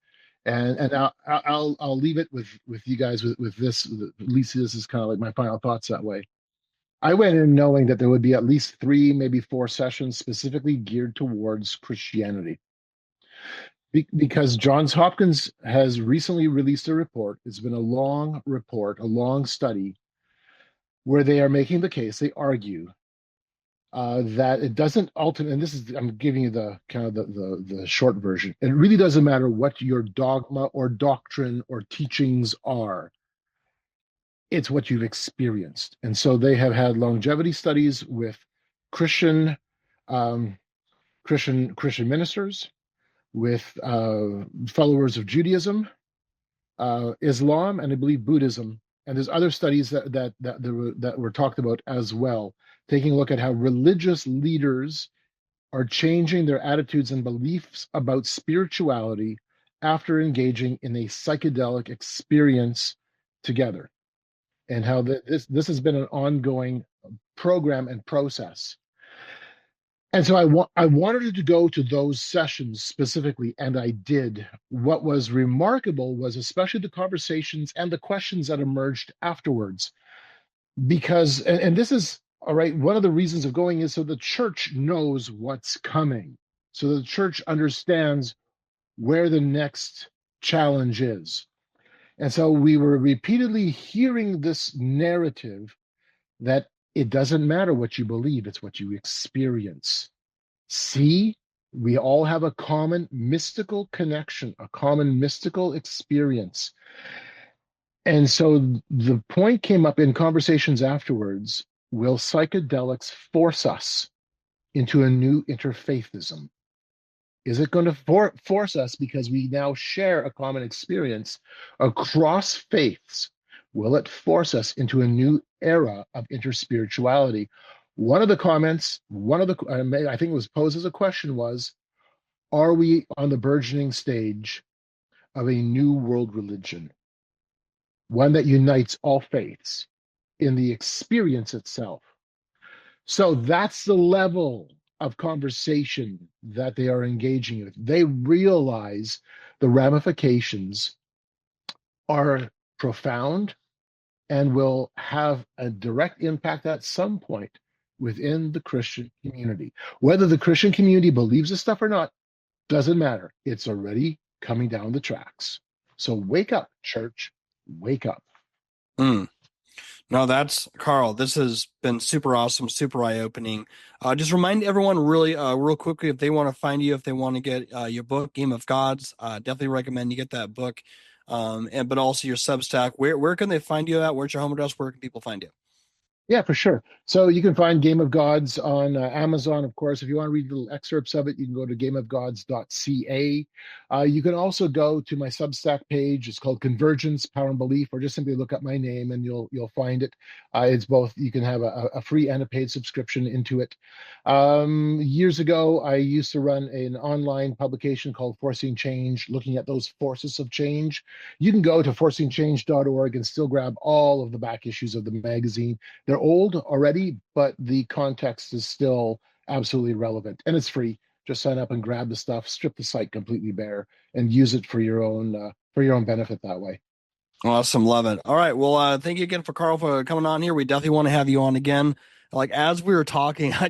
and I'll leave it with you guys with this. At least this is kind of like my final thoughts that way. I went in knowing that there would be at least 3, maybe 4 sessions specifically geared towards Christianity. Because Johns Hopkins has recently released a report. It's been a long report, a long study, where they are making the case, they argue that it doesn't ultimately, and this is, I'm giving you the kind of the short version. It really doesn't matter what your dogma or doctrine or teachings are. It's what you've experienced. And so they have had longevity studies with Christian um, Christian ministers, with followers of Judaism, Islam, and I believe Buddhism. And there's other studies that were talked about as well, taking a look at how religious leaders are changing their attitudes and beliefs about spirituality after engaging in a psychedelic experience together, and how this has been an ongoing program and process. And so I wanted to go to those sessions specifically, and I did. What was remarkable was especially the conversations and the questions that emerged afterwards, because and this is all right. One of the reasons of going is so the church knows what's coming, so the church understands where the next challenge is. And so we were repeatedly hearing this narrative that it doesn't matter what you believe, it's what you experience. See, we all have a common mystical connection, a common mystical experience. And so the point came up in conversations afterwards, will psychedelics force us into a new interfaithism? Is it going to force us because we now share a common experience across faiths? Will it force us into a new era of interspirituality? One of the comments, I think it was posed as a question was, are we on the burgeoning stage of a new world religion? One that unites all faiths in the experience itself. So that's the level of conversation that they are engaging with. They realize the ramifications are profound and will have a direct impact at some point within the Christian community. Whether the Christian community believes this stuff or not, doesn't matter. It's already coming down the tracks. So wake up, church, wake up. Mm. No, that's Carl. This has been super awesome, super eye-opening. Just remind everyone really, real quickly, if they want to find you, if they want to get your book, Game of Gods, definitely recommend you get that book. But also your Substack. Where can they find you at? Where's your home address? Where can people find you? Yeah, for sure. So you can find Game of Gods on Amazon, of course. If you want to read little excerpts of it, you can go to gameofgods.ca. You can also go to my Substack page. It's called Convergence, Power and Belief, or just simply look up my name and you'll find it. It's both. You can have a free and a paid subscription into it. Years ago, I used to run an online publication called Forcing Change, looking at those forces of change. You can go to forcingchange.org and still grab all of the back issues of the magazine. They're old already, but the context is still absolutely relevant, and it's free. Just sign up and grab the stuff, strip the site completely bare, and use it for your own benefit that way. Awesome. Love it. All right. Well, thank you again for Carl for coming on here. We definitely want to have you on again. Like, as we were talking, I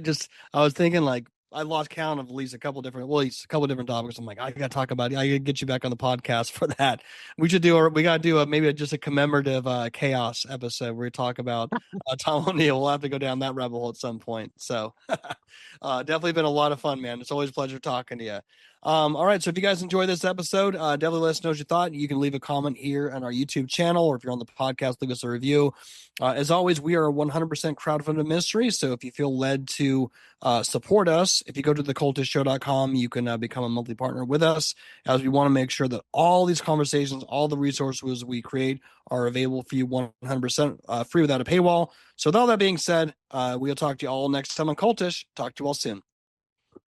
was thinking, like, I lost count of at least at least a couple different topics. I'm like, I got to talk about it. I got to get you back on the podcast for that. We got to do maybe just a commemorative chaos episode where we talk about Tom O'Neill. We'll have to go down that rabbit hole at some point. So definitely been a lot of fun, man. It's always a pleasure talking to you. All right. So if you guys enjoy this episode, definitely let us know what you thought. You can leave a comment here on our YouTube channel, or if you're on the podcast, leave us a review. As always, we are a 100% crowdfunded ministry. So if you feel led to support us, if you go to thecultishtshow.com, you can become a monthly partner with us, as we want to make sure that all these conversations, all the resources we create are available for you 100% free without a paywall. So with all that being said, we'll talk to you all next time on Cultish. Talk to you all soon.